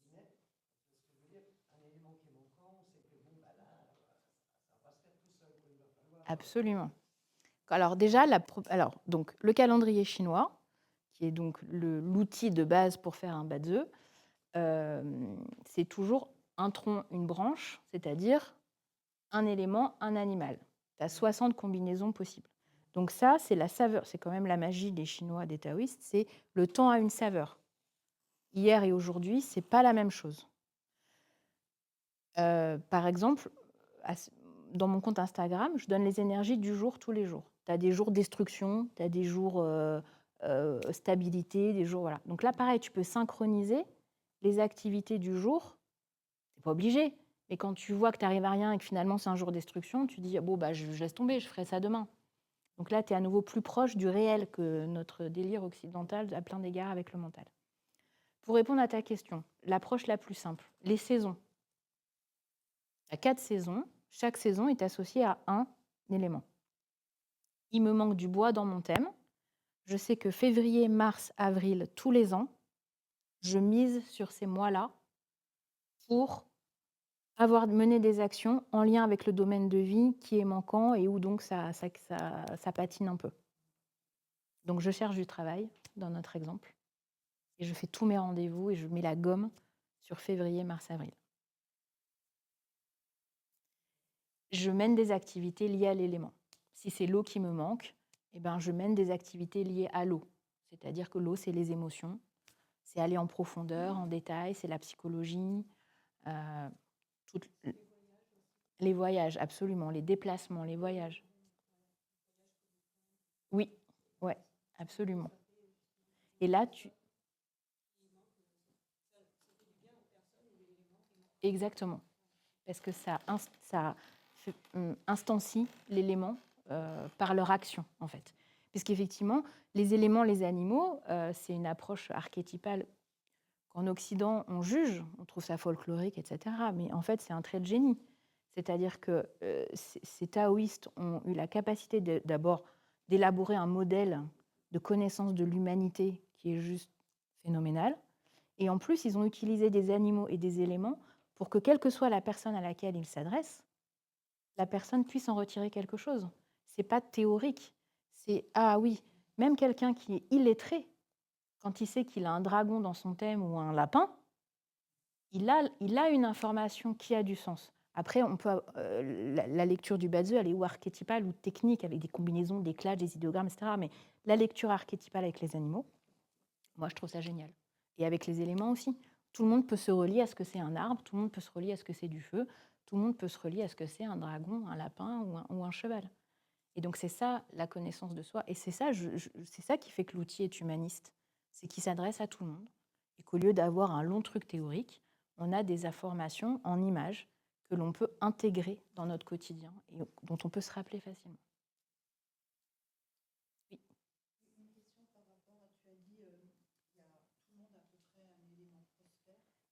parce que je veux dire, un élément qui est manquant, c'est que bon, bah là, ça va pas se faire tout seul, quoi. Il va falloir. Absolument. Alors déjà, donc, le calendrier chinois, qui est donc l'outil de base pour faire un bazi, c'est toujours un tronc, une branche, c'est-à-dire un élément, un animal. Tu as 60 combinaisons possibles. Donc ça, c'est la saveur. C'est quand même la magie des Chinois, des taoïstes, c'est le temps a une saveur. Hier et aujourd'hui, c'est pas la même chose. Par exemple, dans mon compte Instagram, je donne les énergies du jour tous les jours. Tu as des jours destruction, tu as des jours stabilité, des jours... Voilà. Donc là, pareil, tu peux synchroniser les activités du jour. Tu n'es pas obligé. Mais quand tu vois que tu n'arrives à rien et que finalement c'est un jour destruction, tu dis, bon, bah, je laisse tomber, je ferai ça demain. Donc là, tu es à nouveau plus proche du réel que notre délire occidental à plein d'égards avec le mental. Pour répondre à ta question, l'approche la plus simple, les saisons. Il y a 4 saisons. Chaque saison est associée à un élément. Il me manque du bois dans mon thème. Je sais que février, mars, avril, tous les ans, je mise sur ces mois-là pour avoir mené des actions en lien avec le domaine de vie qui est manquant et où donc ça patine un peu. Donc je cherche du travail, dans notre exemple, et je fais tous mes rendez-vous et je mets la gomme sur février, mars, avril. Je mène des activités liées à l'élément. Si c'est l'eau qui me manque, eh ben, je mène des activités liées à l'eau. C'est-à-dire que l'eau, c'est les émotions, c'est aller en profondeur, en détail, c'est la psychologie, les voyages, absolument, les déplacements, les voyages. Oui, ouais, absolument. Et là, Exactement. Parce que ça instancie l'élément par leur action, en fait. Puisqu'effectivement, les éléments, les animaux, c'est une approche archétypale qu'en Occident, on juge, on trouve ça folklorique, etc. Mais en fait, c'est un trait de génie. C'est-à-dire que ces taoïstes ont eu la capacité d'abord d'élaborer un modèle de connaissance de l'humanité qui est juste phénoménal. Et en plus, ils ont utilisé des animaux et des éléments pour que, quelle que soit la personne à laquelle ils s'adressent, la personne puisse en retirer quelque chose. Ce n'est pas théorique. C'est, ah oui, même quelqu'un qui est illettré, quand il sait qu'il a un dragon dans son thème ou un lapin, il a une information qui a du sens. Après, on peut, la lecture du bazi, elle est ou archétypale ou technique, avec des combinaisons, des clashs, des idéogrammes, etc. Mais la lecture archétypale avec les animaux, moi, je trouve ça génial. Et avec les éléments aussi. Tout le monde peut se relier à ce que c'est un arbre, tout le monde peut se relier à ce que c'est du feu, tout le monde peut se relier à ce que c'est un dragon, un lapin ou un cheval. Et donc, c'est ça, la connaissance de soi. Et c'est ça, c'est ça qui fait que l'outil est humaniste. C'est qu'il s'adresse à tout le monde. Et qu'au lieu d'avoir un long truc théorique, on a des informations en images que l'on peut intégrer dans notre quotidien et dont on peut se rappeler facilement. Oui. Une question par rapport à, tu as dit, il y a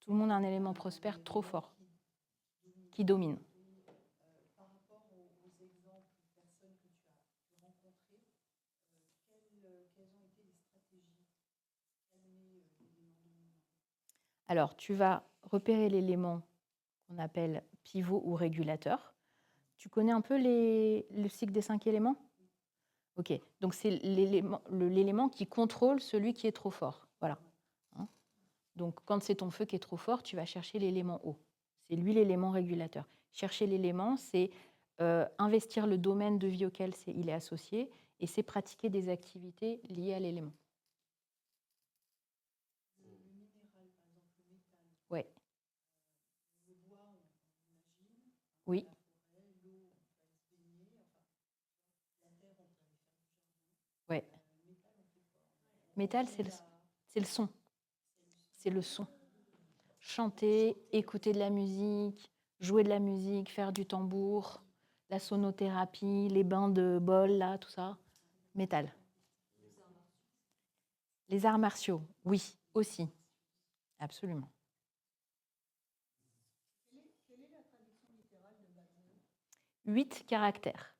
Tout le monde a un élément prospère trop fort, qui domine. Par rapport aux exemples de personnes que tu as rencontrées, quelles ont été les stratégies pour calmer l'élément dominant? Alors, tu vas repérer l'élément qu'on appelle pivot ou régulateur. Tu connais un peu le cycle des 5 éléments? Ok, donc c'est l'élément qui contrôle celui qui est trop fort. Voilà. Hein. Donc, quand c'est ton feu qui est trop fort, tu vas chercher l'élément eau. C'est lui l'élément régulateur. Chercher l'élément, c'est investir le domaine de vie auquel il est associé, et c'est pratiquer des activités liées à l'élément. Le minéral, par exemple, le métal, Ouais. le bois, on imagine, Oui. la forêt, l'eau, on peut aller se baigner, enfin, la terre, on peut aller faire du jardin. Ouais. Le métal, on fait quoi? Métal, c'est le son. C'est le son. Chanter, écouter de la musique, jouer de la musique, faire du tambour, la sonothérapie, les bains de bol, là, tout ça. Métal. Les arts martiaux, oui, aussi. Absolument. Quelle est la traduction littérale de Bazi? 8 caractères.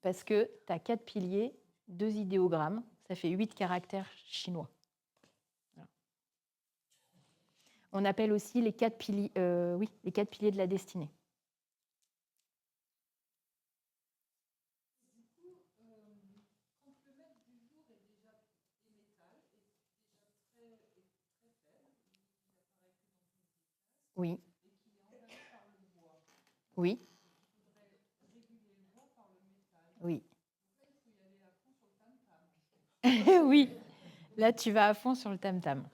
Parce que tu as 4 piliers, 2 idéogrammes, ça fait 8 caractères chinois. Voilà. On appelle aussi les 4 piliers, les 4 piliers de la destinée. Du coup, quand le maître du jour est déjà métal, est déjà très faible, il apparaît que dans toutes les cases, Oui, et qu'il est encadré par le bois. oui, Il faudrait réguler le bois par le métal. oui. Donc là, il faut y aller à fond sur le tam-tam. Oui, là tu vas à fond sur le tam-tam.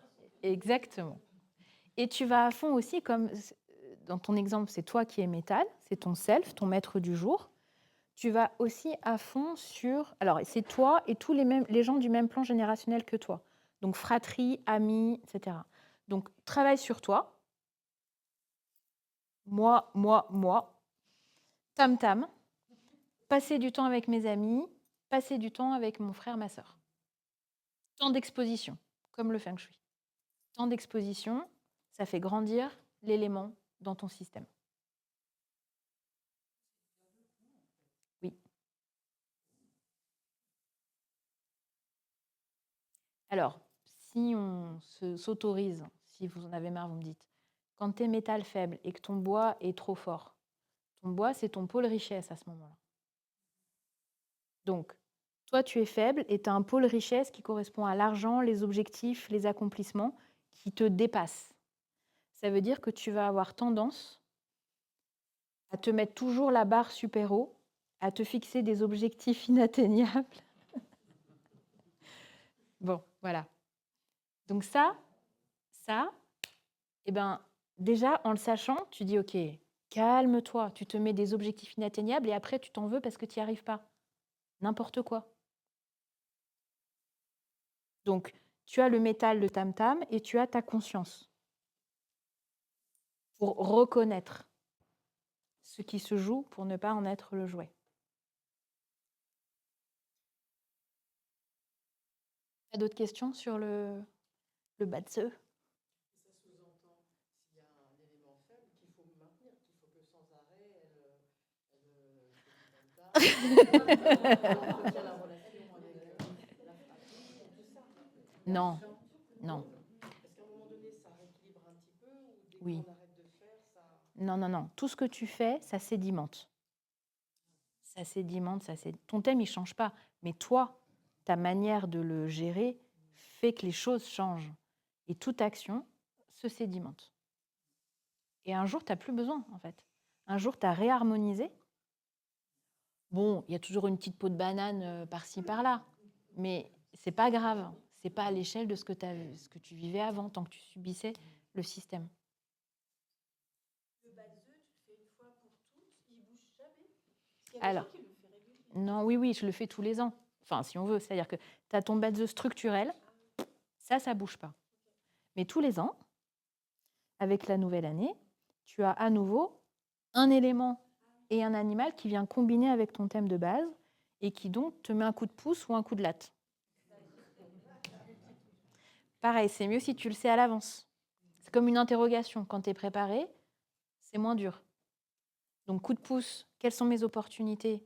Exactement. Et tu vas à fond aussi, comme dans ton exemple, c'est toi qui es métal, c'est ton self, ton maître du jour. Tu vas aussi à fond sur... Alors, c'est toi et tous les gens du même plan générationnel que toi. Donc, fratrie, amis, etc. Donc, travaille sur toi. Moi. Tam-tam. Passer du temps avec mes amis. Passer du temps avec mon frère, ma sœur. Temps d'exposition, comme le feng shui. Temps d'exposition, ça fait grandir l'élément dans ton système. Oui. Alors, si on s'autorise, si vous en avez marre, vous me dites, quand tu es métal faible et que ton bois est trop fort, ton bois, c'est ton pôle richesse à ce moment-là. Donc, toi, tu es faible et tu as un pôle richesse qui correspond à l'argent, les objectifs, les accomplissements qui te dépassent. Ça veut dire que tu vas avoir tendance à te mettre toujours la barre super haut, à te fixer des objectifs inatteignables. Bon, voilà. Donc ça, eh ben, déjà, en le sachant, tu dis, OK, calme-toi, tu te mets des objectifs inatteignables et après, tu t'en veux parce que tu n'y arrives pas. N'importe quoi. Donc, tu as le métal, le tam-tam, et tu as ta conscience pour reconnaître ce qui se joue pour ne pas en être le jouet. Tu as d'autres questions sur le Batse? Ça sous-entend, s'il y a un élément faible, qu'il faut maintenir, qu'il faut que sans arrêt, elle fait la relation avec la fratrie, tout ça. Non, non. Est-ce qu'à un moment donné, ça rééquilibre un petit peu, ou dès Oui. qu'on arrête de faire, ça... Non. Tout ce que tu fais, ça sédimente. Ton thème, il ne change pas. Mais toi, ta manière de le gérer fait que les choses changent. Et toute action se sédimente. Et un jour, tu n'as plus besoin, en fait. Un jour, tu as réharmonisé. Bon, il y a toujours une petite peau de banane par-ci, par-là. Mais ce n'est pas grave. Ce n'est pas à l'échelle de ce que tu vivais avant, tant que tu subissais le système. Le Bazi, tu le fais une fois pour toutes, il ne bouge jamais. Alors, Qui le fait régulièrement. non, oui, je le fais tous les ans. Enfin, si on veut, c'est-à-dire que tu as ton Bazi structurel, ça ne bouge pas. Mais tous les ans, avec la nouvelle année, tu as à nouveau un élément et un animal qui vient combiner avec ton thème de base et qui donc te met un coup de pouce ou un coup de latte. Pareil, c'est mieux si tu le sais à l'avance. C'est comme une interrogation. Quand tu es préparé, c'est moins dur. Donc, coup de pouce, quelles sont mes opportunités?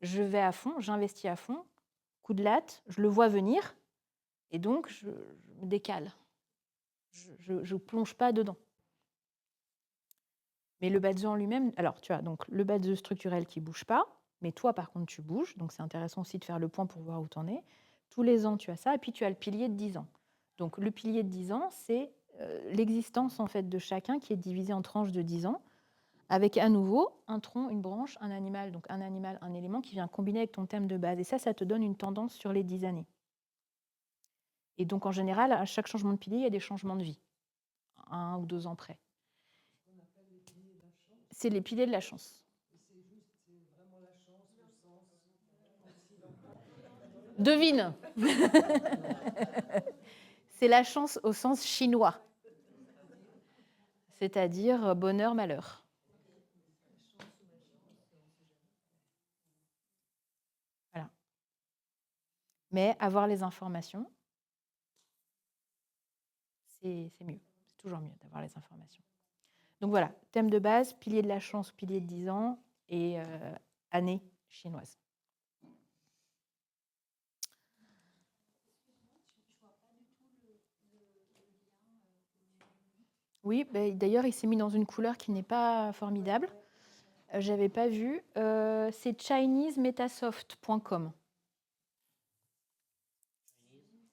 Je vais à fond, j'investis à fond. Coup de latte, je le vois venir et donc je me décale. Je ne plonge pas dedans. Mais le BATZE en lui-même, alors tu as donc le BATZE structurel qui ne bouge pas, mais toi par contre tu bouges, donc c'est intéressant aussi de faire le point pour voir où tu en es. Tous les ans tu as ça, et puis tu as le pilier de 10 ans. Donc le pilier de 10 ans, c'est l'existence en fait de chacun qui est divisé en tranches de 10 ans, avec à nouveau un tronc, une branche, un animal, donc un animal, un élément qui vient combiner avec ton thème de base. Et ça te donne une tendance sur les 10 années. Et donc en général, à chaque changement de pilier, il y a des changements de vie, 1 ou 2 ans près. C'est les piliers de la chance. Devine. C'est la chance au sens chinois, c'est-à-dire bonheur, malheur. Voilà. Mais avoir les informations, c'est mieux. C'est toujours mieux d'avoir les informations. Donc voilà, thème de base, pilier de la chance, pilier de 10 ans et année chinoise. Oui, d'ailleurs, il s'est mis dans une couleur qui n'est pas formidable. J'avais pas vu. C'est chinesemetasoft.com.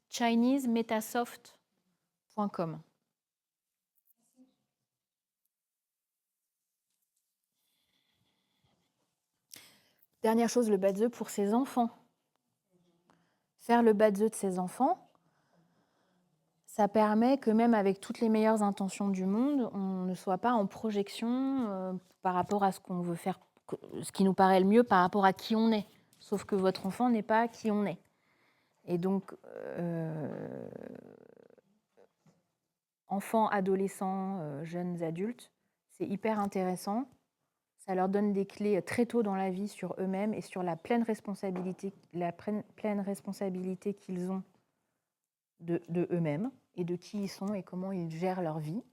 chinesemetasoft.com. Dernière chose, le BATZE pour ses enfants. Faire le BATZE de ses enfants, ça permet que même avec toutes les meilleures intentions du monde, on ne soit pas en projection par rapport à ce qu'on veut faire, ce qui nous paraît le mieux par rapport à qui on est. Sauf que votre enfant n'est pas qui on est. Et donc, enfants, adolescents, jeunes adultes, c'est hyper intéressant. Ça leur donne des clés très tôt dans la vie sur eux-mêmes et sur la pleine responsabilité qu'ils ont de eux-mêmes et de qui ils sont et comment ils gèrent leur vie.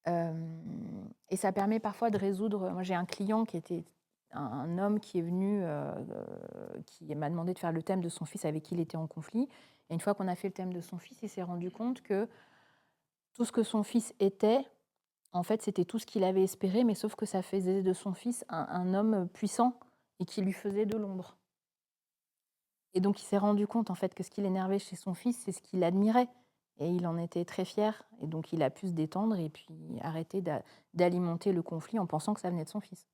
Et ça permet parfois de résoudre... Moi, j'ai un client qui était un homme qui est venu, qui m'a demandé de faire le thème de son fils avec qui il était en conflit. Et une fois qu'on a fait le thème de son fils, il s'est rendu compte que tout ce que son fils était, en fait, c'était tout ce qu'il avait espéré, mais sauf que ça faisait de son fils un homme puissant et qui lui faisait de l'ombre. Et donc, il s'est rendu compte, en fait, que ce qui l'énervait chez son fils, c'est ce qu'il admirait. Et il en était très fier. Et donc, il a pu se détendre et puis arrêter d'alimenter le conflit en pensant que ça venait de son fils.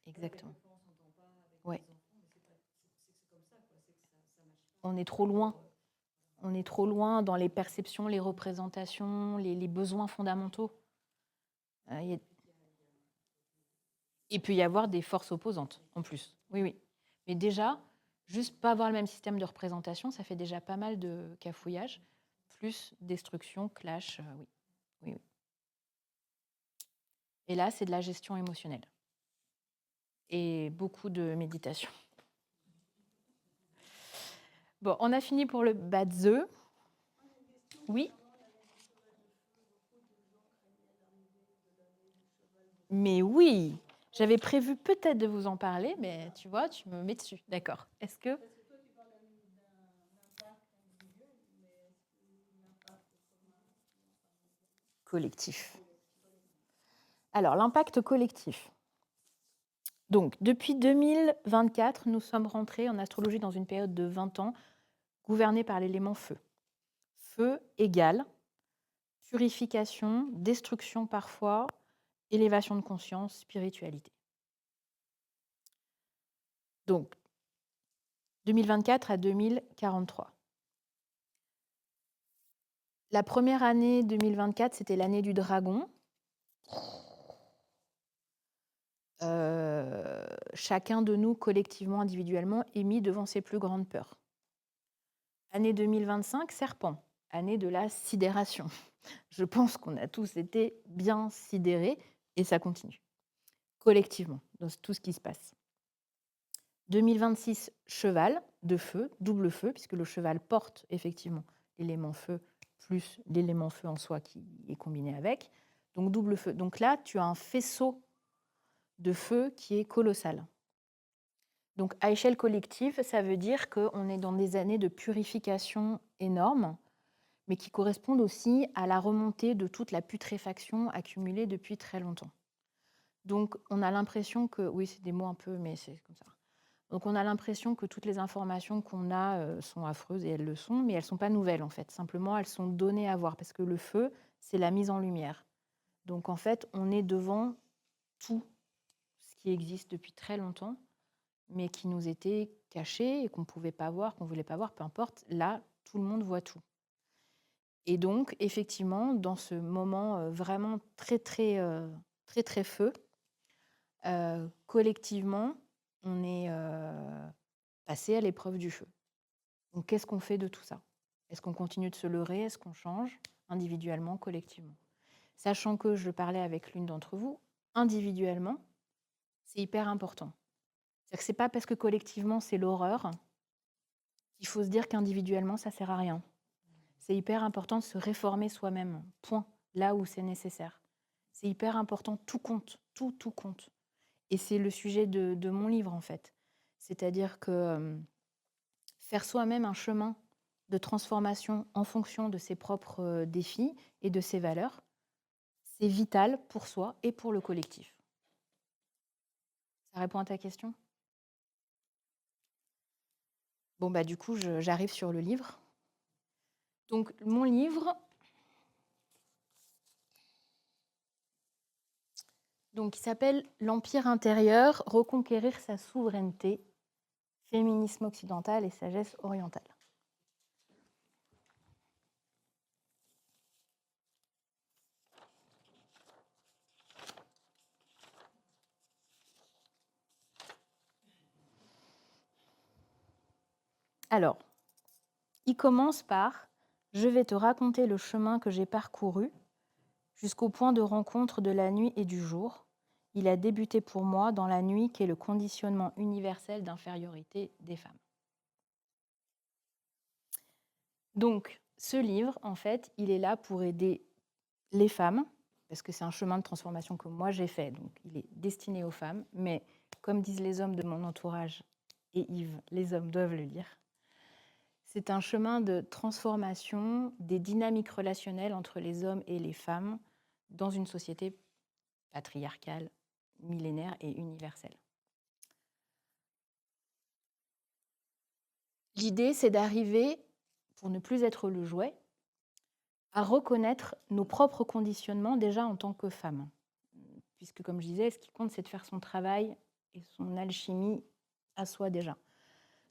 Exactement. Ouais. On est trop loin. On est trop loin dans les perceptions, les représentations, les besoins fondamentaux. Il peut y avoir des forces opposantes, en plus. Oui, oui. Mais déjà, juste pas avoir le même système de représentation, ça fait déjà pas mal de cafouillage, plus destruction, clash, oui. Oui, oui. Et là, c'est de la gestion émotionnelle. Et beaucoup de méditation. Bon, on a fini pour le BATZE. Oui. Mais oui, j'avais prévu peut-être de vous en parler, mais tu vois, tu me mets dessus. D'accord. Est-ce que... Collectif. Alors, l'impact collectif. Donc, depuis 2024, nous sommes rentrés en astrologie dans une période de 20 ans gouvernée par l'élément feu. Feu égale purification, destruction parfois, élévation de conscience, spiritualité. Donc, 2024 à 2043. La première année 2024, c'était l'année du dragon. Chacun de nous, collectivement, individuellement, est mis devant ses plus grandes peurs. Année 2025, serpent, année de la sidération. Je pense qu'on a tous été bien sidérés et ça continue, collectivement, dans tout ce qui se passe. 2026, cheval de feu, double feu, puisque le cheval porte effectivement l'élément feu plus l'élément feu en soi qui est combiné avec. Donc double feu. Donc là, tu as un faisceau de feu qui est colossal. Donc à échelle collective, ça veut dire qu'on est dans des années de purification énormes, mais qui correspondent aussi à la remontée de toute la putréfaction accumulée depuis très longtemps. Donc on a l'impression que, oui c'est des mots un peu, mais c'est comme ça. Donc on a l'impression que toutes les informations qu'on a sont affreuses, et elles le sont, mais elles ne sont pas nouvelles en fait. Simplement, elles sont données à voir, parce que le feu, c'est la mise en lumière. Donc en fait, on est devant tout ce qui existe depuis très longtemps, mais qui nous était caché et qu'on ne pouvait pas voir, qu'on ne voulait pas voir, peu importe. Là, tout le monde voit tout. Et donc, effectivement, dans ce moment vraiment très, très, très, très feu, collectivement, on est passé à l'épreuve du feu. Donc, qu'est-ce qu'on fait de tout ça? Est-ce qu'on continue de se leurrer? Est-ce qu'on change individuellement, collectivement? Sachant que je parlais avec l'une d'entre vous, individuellement, c'est hyper important. C'est-à-dire que ce n'est pas parce que collectivement, c'est l'horreur qu'il faut se dire qu'individuellement, ça ne sert à rien. C'est hyper important de se réformer soi-même, point, là où c'est nécessaire. C'est hyper important, tout compte, tout compte. Et c'est le sujet de mon livre, en fait. C'est-à-dire que faire soi-même un chemin de transformation en fonction de ses propres défis et de ses valeurs, c'est vital pour soi et pour le collectif. Ça répond à ta question? Bon, bah du coup, j'arrive sur le livre. Donc, mon livre, donc, il s'appelle « L'Empire intérieur, reconquérir sa souveraineté, féminisme occidental et sagesse orientale ». Alors, il commence par « Je vais te raconter le chemin que j'ai parcouru jusqu'au point de rencontre de la nuit et du jour. Il a débuté pour moi dans la nuit qu'est le conditionnement universel d'infériorité des femmes. » Donc, ce livre, en fait, il est là pour aider les femmes, parce que c'est un chemin de transformation que moi j'ai fait, donc il est destiné aux femmes, mais comme disent les hommes de mon entourage, et Yves, les hommes doivent le lire, c'est un chemin de transformation des dynamiques relationnelles entre les hommes et les femmes dans une société patriarcale, millénaire et universelle. L'idée, c'est d'arriver, pour ne plus être le jouet, à reconnaître nos propres conditionnements déjà en tant que femme. Puisque, comme je disais, ce qui compte, c'est de faire son travail et son alchimie à soi déjà.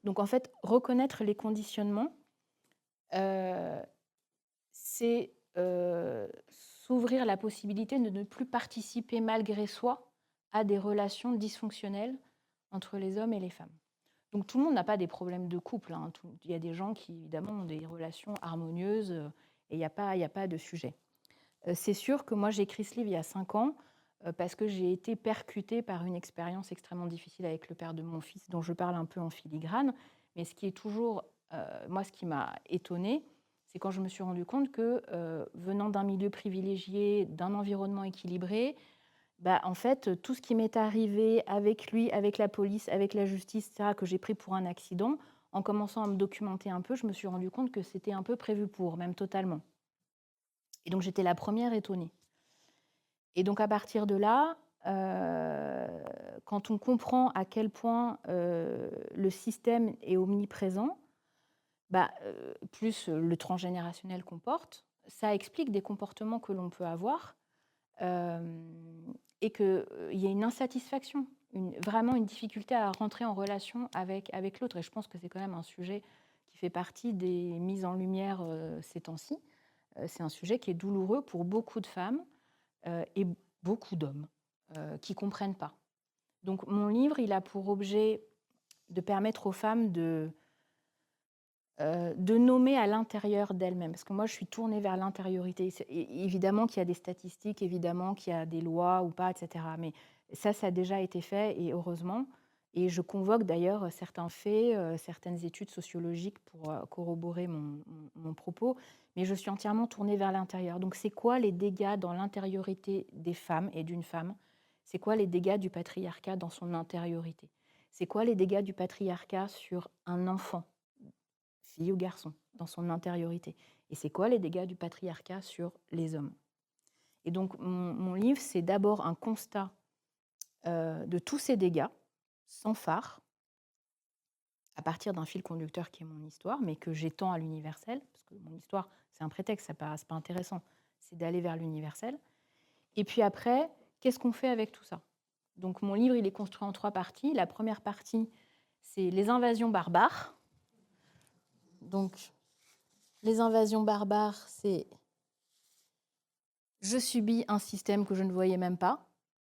Donc, en fait, reconnaître les conditionnements, c'est s'ouvrir la possibilité de ne plus participer malgré soi à des relations dysfonctionnelles entre les hommes et les femmes. Donc tout le monde n'a pas des problèmes de couple, hein. Il y a des gens qui évidemment ont des relations harmonieuses et il n'y a pas de sujet. C'est sûr que moi j'ai écrit ce livre il y a 5 ans parce que j'ai été percutée par une expérience extrêmement difficile avec le père de mon fils dont je parle un peu en filigrane. Mais ce qui est toujours, moi ce qui m'a étonnée, c'est quand je me suis rendu compte que venant d'un milieu privilégié, d'un environnement équilibré, en fait, tout ce qui m'est arrivé avec lui, avec la police, avec la justice, etc., que j'ai pris pour un accident, en commençant à me documenter un peu, je me suis rendu compte que c'était un peu prévu pour, même totalement. Et donc, j'étais la première étonnée. Et donc, à partir de là, quand on comprend à quel point le système est omniprésent, plus le transgénérationnel qu'on porte, ça explique des comportements que l'on peut avoir et qu'il y a une insatisfaction, vraiment une difficulté à rentrer en relation avec l'autre. Et je pense que c'est quand même un sujet qui fait partie des mises en lumière ces temps-ci. C'est un sujet qui est douloureux pour beaucoup de femmes et beaucoup d'hommes qui ne comprennent pas. Donc mon livre, il a pour objet de permettre aux femmes de nommer à l'intérieur d'elles-mêmes. Parce que moi, je suis tournée vers l'intériorité. Évidemment qu'il y a des statistiques, évidemment qu'il y a des lois ou pas, etc. Mais ça a déjà été fait, et heureusement. Et je convoque d'ailleurs certains faits, certaines études sociologiques pour corroborer mon propos, mais je suis entièrement tournée vers l'intérieur. Donc c'est quoi les dégâts dans l'intériorité des femmes et d'une femme? C'est quoi les dégâts du patriarcat dans son intériorité? C'est quoi les dégâts du patriarcat sur un enfant, fille ou garçon, dans son intériorité? Et c'est quoi les dégâts du patriarcat sur les hommes? Et donc mon livre, c'est d'abord un constat de tous ces dégâts, sans phare, à partir d'un fil conducteur qui est mon histoire, mais que j'étends à l'universel, parce que mon histoire, c'est un prétexte, ça paraît pas intéressant, c'est d'aller vers l'universel. Et puis après, qu'est-ce qu'on fait avec tout ça? Donc mon livre, il est construit en 3 parties. La première partie, c'est les invasions barbares. Donc, les invasions barbares, c'est je subis un système que je ne voyais même pas.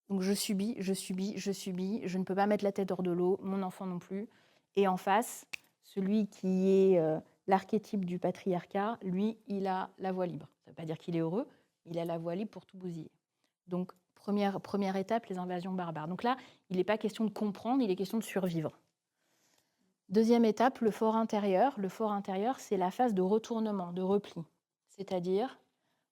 Donc je subis, je ne peux pas mettre la tête hors de l'eau, mon enfant non plus. Et en face, celui qui est l'archétype du patriarcat, lui, il a la voie libre. Ça ne veut pas dire qu'il est heureux, il a la voie libre pour tout bousiller. Donc première étape, les invasions barbares. Donc là, il n'est pas question de comprendre, il est question de survivre. Deuxième étape, le fort intérieur. Le fort intérieur, c'est la phase de retournement, de repli. C'est-à-dire,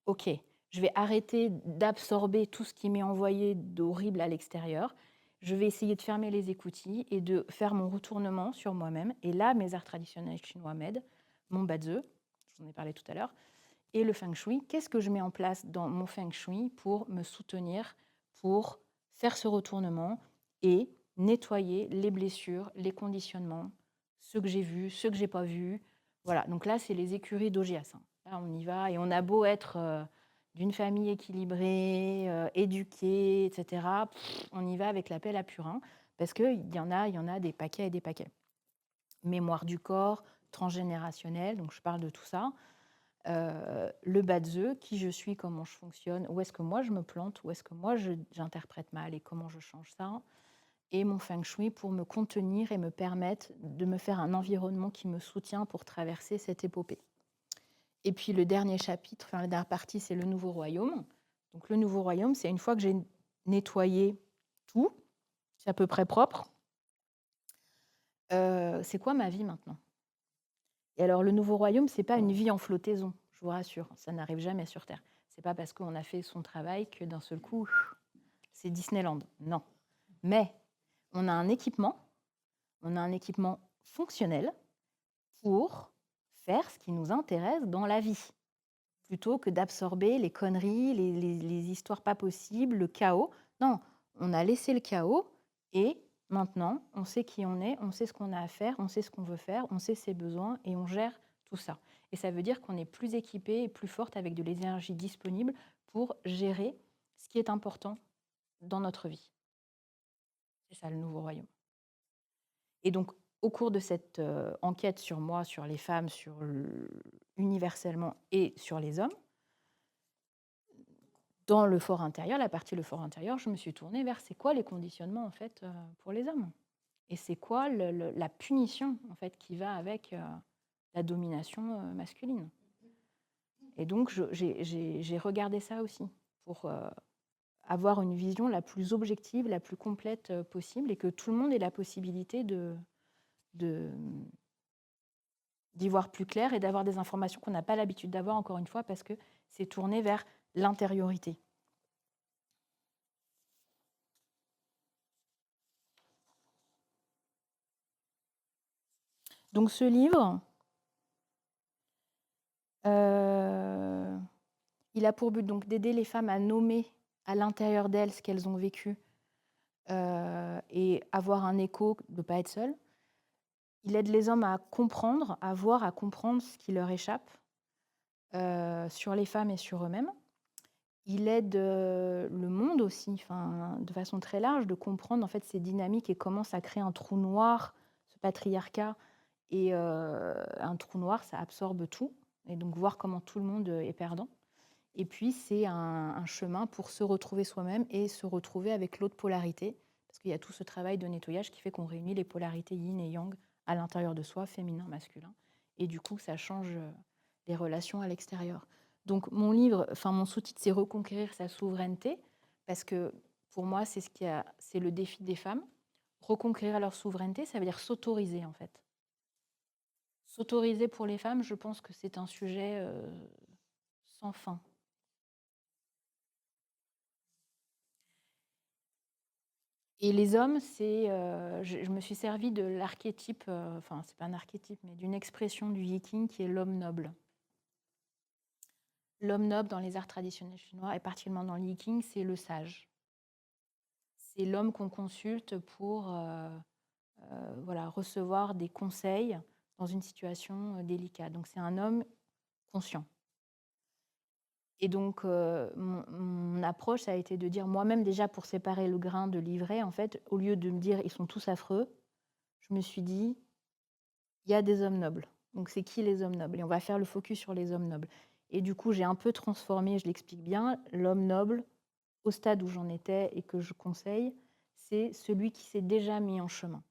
OK, je vais arrêter d'absorber tout ce qui m'est envoyé d'horrible à l'extérieur. Je vais essayer de fermer les écoutilles et de faire mon retournement sur moi-même. Et là, mes arts traditionnels chinois m'aident. Mon Bazi, je vous en ai parlé tout à l'heure, et le Feng Shui. Qu'est-ce que je mets en place dans mon Feng Shui pour me soutenir, pour faire ce retournement et nettoyer les blessures, les conditionnements, ceux que j'ai vus, ceux que j'ai pas vus. Voilà, donc là, c'est les écuries d'Ogias. Là, on y va et on a beau être d'une famille équilibrée, éduquée, etc. On y va avec la pelle à purin parce qu'il y en a des paquets et des paquets. Mémoire du corps, transgénérationnel, donc je parle de tout ça. Le Bazi, qui je suis, comment je fonctionne, où est-ce que moi je me plante, où est-ce que moi j'interprète mal et comment je change ça. Et mon Feng Shui pour me contenir et me permettre de me faire un environnement qui me soutient pour traverser cette épopée. Et puis le dernier chapitre, la dernière partie, c'est le Nouveau Royaume. Donc le Nouveau Royaume, c'est une fois que j'ai nettoyé tout, c'est à peu près propre, c'est quoi ma vie maintenant? Et alors le Nouveau Royaume, c'est pas une vie en flottaison, je vous rassure, ça n'arrive jamais sur Terre. C'est pas parce qu'on a fait son travail que d'un seul coup, c'est Disneyland. Non. Mais on a un équipement fonctionnel pour faire ce qui nous intéresse dans la vie, plutôt que d'absorber les conneries, les histoires pas possibles, le chaos. Non, on a laissé le chaos et maintenant, on sait qui on est, on sait ce qu'on a à faire, on sait ce qu'on veut faire, on sait ses besoins et on gère tout ça. Et ça veut dire qu'on est plus équipé et plus forte avec de l'énergie disponible pour gérer ce qui est important dans notre vie. C'est ça le Nouveau Royaume. Et donc, au cours de cette enquête sur moi, sur les femmes, universellement et sur les hommes, dans le fort intérieur, la partie le fort intérieur, je me suis tournée vers c'est quoi les conditionnements en fait pour les hommes et c'est quoi la punition en fait qui va avec la domination masculine. Et donc j'ai regardé ça aussi pour avoir une vision la plus objective, la plus complète possible et que tout le monde ait la possibilité d'y voir plus clair et d'avoir des informations qu'on n'a pas l'habitude d'avoir, encore une fois, parce que c'est tourné vers l'intériorité. Donc ce livre, il a pour but donc d'aider les femmes à nommer à l'intérieur d'elles ce qu'elles ont vécu et avoir un écho, de ne pas être seules. Il aide les hommes à comprendre, à voir, à comprendre ce qui leur échappe sur les femmes et sur eux-mêmes. Il aide le monde aussi, de façon très large, de comprendre en fait ces dynamiques et comment ça crée un trou noir, ce patriarcat. Et un trou noir, ça absorbe tout. Et donc voir comment tout le monde est perdant. Et puis c'est un chemin pour se retrouver soi-même et se retrouver avec l'autre polarité. Parce qu'il y a tout ce travail de nettoyage qui fait qu'on réunit les polarités yin et yang à l'intérieur de soi, féminin, masculin. Et du coup, ça change les relations à l'extérieur. Donc mon livre, mon sous-titre, c'est Reconquérir sa souveraineté, parce que pour moi, c'est le défi des femmes. Reconquérir leur souveraineté, ça veut dire s'autoriser, en fait. S'autoriser pour les femmes, je pense que c'est un sujet sans fin. Et les hommes, je me suis servi de l'archétype, enfin, c'est pas un archétype, mais d'une expression du Yiking qui est l'homme noble. L'homme noble dans les arts traditionnels chinois, et particulièrement dans le Yiking, c'est le sage. C'est l'homme qu'on consulte pour recevoir des conseils dans une situation délicate. Donc c'est un homme conscient. Et donc mon approche, ça a été de dire moi-même déjà pour séparer le grain de l'ivraie, en fait, au lieu de me dire ils sont tous affreux, je me suis dit il y a des hommes nobles. Donc c'est qui les hommes nobles? Et on va faire le focus sur les hommes nobles. Et du coup j'ai un peu transformé, je l'explique bien, l'homme noble au stade où j'en étais et que je conseille, c'est celui qui s'est déjà mis en chemin.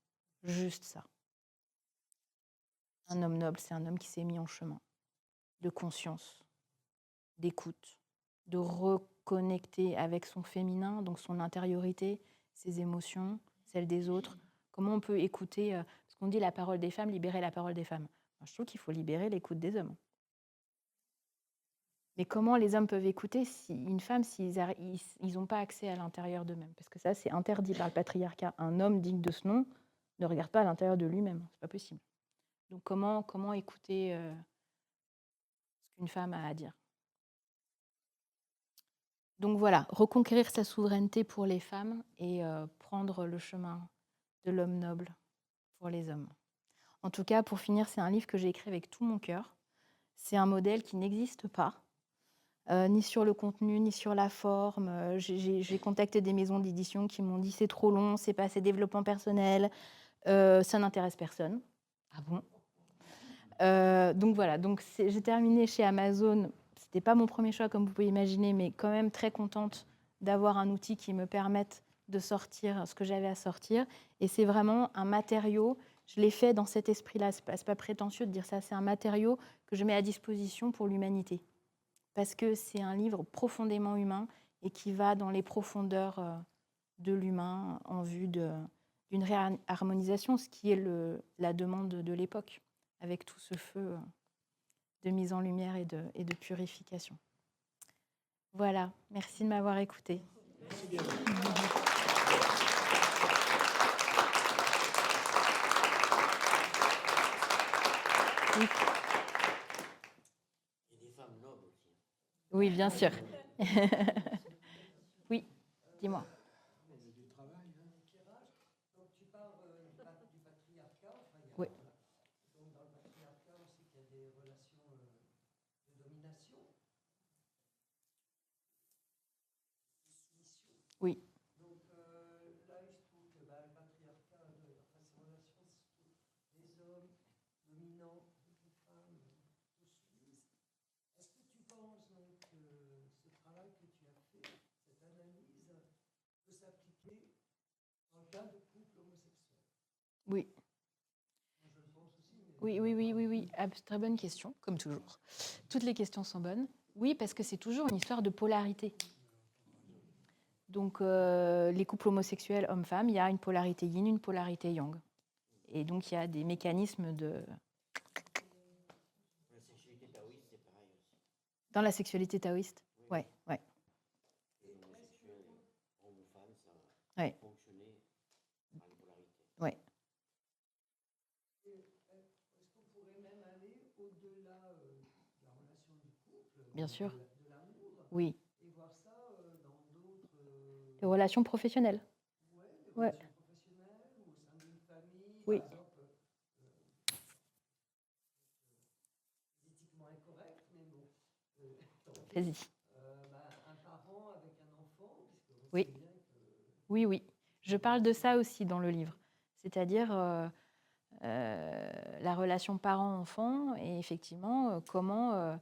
Juste ça. Un homme noble, c'est un homme qui s'est mis en chemin, de conscience, d'écoute, de reconnecter avec son féminin, donc son intériorité, ses émotions, celles des autres. Comment on peut écouter, parce qu'on dit la parole des femmes, libérer la parole des femmes. Moi, je trouve qu'il faut libérer l'écoute des hommes. Mais comment les hommes peuvent écouter si une femme s'ils n'ont pas accès à l'intérieur d'eux-mêmes? Parce que ça, c'est interdit par le patriarcat. Un homme digne de ce nom ne regarde pas à l'intérieur de lui-même. C'est pas possible. Donc comment écouter ce qu'une femme a à dire? Donc voilà, reconquérir sa souveraineté pour les femmes et prendre le chemin de l'homme noble pour les hommes. En tout cas, pour finir, c'est un livre que j'ai écrit avec tout mon cœur. C'est un modèle qui n'existe pas, ni sur le contenu, ni sur la forme. J'ai contacté des maisons d'édition qui m'ont dit c'est trop long, c'est pas assez développement personnel, ça n'intéresse personne. Ah bon? Donc voilà, j'ai terminé chez Amazon. C'était pas mon premier choix, comme vous pouvez imaginer, mais quand même très contente d'avoir un outil qui me permette de sortir ce que j'avais à sortir. Et c'est vraiment un matériau, je l'ai fait dans cet esprit-là, c'est pas prétentieux de dire ça, c'est un matériau que je mets à disposition pour l'humanité. Parce que c'est un livre profondément humain et qui va dans les profondeurs de l'humain en vue d'une réharmonisation, ce qui est la demande de l'époque, avec tout ce feu de mise en lumière et de purification. Voilà, merci de m'avoir écoutée. Merci bien. Oui. Il y a des femmes nobles aussi. Oui, bien sûr. Oui, dis-moi. Du travail, donc tu parles du patriarcat. Enfin, Oui. Donc dans le patriarcat, on sait qu'il y a des relations de domination, de soumission. Oui. Donc là, il se trouve que le patriarcat, enfin, ces relations, c'est surtout des hommes dominants, des femmes soumises. Est-ce que tu penses donc que ce travail que tu as fait, cette analyse, peut s'appliquer dans le cas de couples homosexuels? Oui. Je le pense aussi. Mais... Oui. Très bonne question, comme toujours. Toutes les questions sont bonnes. Oui, parce que c'est toujours une histoire de polarité. Donc, les couples homosexuels hommes-femmes, il y a une polarité yin, une polarité yang. Et donc, il y a des mécanismes de... La sexualité taoïste, c'est pareil aussi. Dans la sexualité taoïste? Ouais. Les homosexuels, hommes ou femmes, ça Ouais. fonctionner par les polarités. Ouais. Est-ce qu'on pourrait même aller au-delà de la relation du couple, Bien sûr. de l'amour, Oui. et voir ça dans d'autres... Les relations professionnelles. Des relations professionnelles ou au sein d'une famille, Oui. par exemple, éthiquement incorrect, mais bon. Vas-y. Un parent avec un enfant, puisque Oui. sait bien que... Oui. Je parle de ça aussi dans le livre. C'est-à-dire la relation parent-enfant et effectivement comment...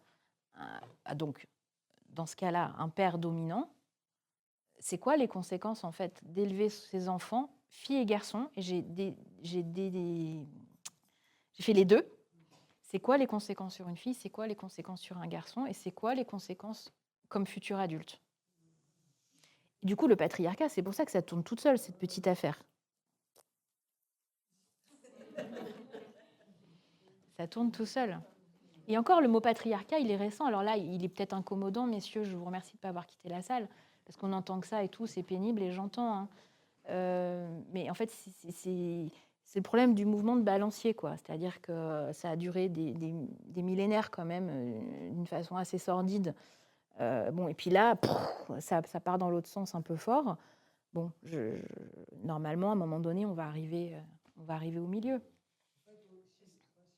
donc, dans ce cas-là, un père dominant, c'est quoi les conséquences en fait d'élever ses enfants, filles et garçons? Et j'ai fait les deux. C'est quoi les conséquences sur une fille? C'est quoi les conséquences sur un garçon? Et c'est quoi les conséquences comme futur adulte? Et du coup, le patriarcat, c'est pour ça que ça tourne toute seule, cette petite affaire. Ça tourne tout seul. Et encore, le mot patriarcat, il est récent. Alors là, il est peut-être incommodant, messieurs, je vous remercie de ne pas avoir quitté la salle, parce qu'on entend que ça et tout, c'est pénible, et j'entends. Hein. Mais en fait, c'est le problème du mouvement de balancier, quoi. C'est-à-dire que ça a duré des millénaires quand même, d'une façon assez sordide. Bon, et puis là, ça part dans l'autre sens un peu fort. Bon, normalement, à un moment donné, on va arriver au milieu. En fait,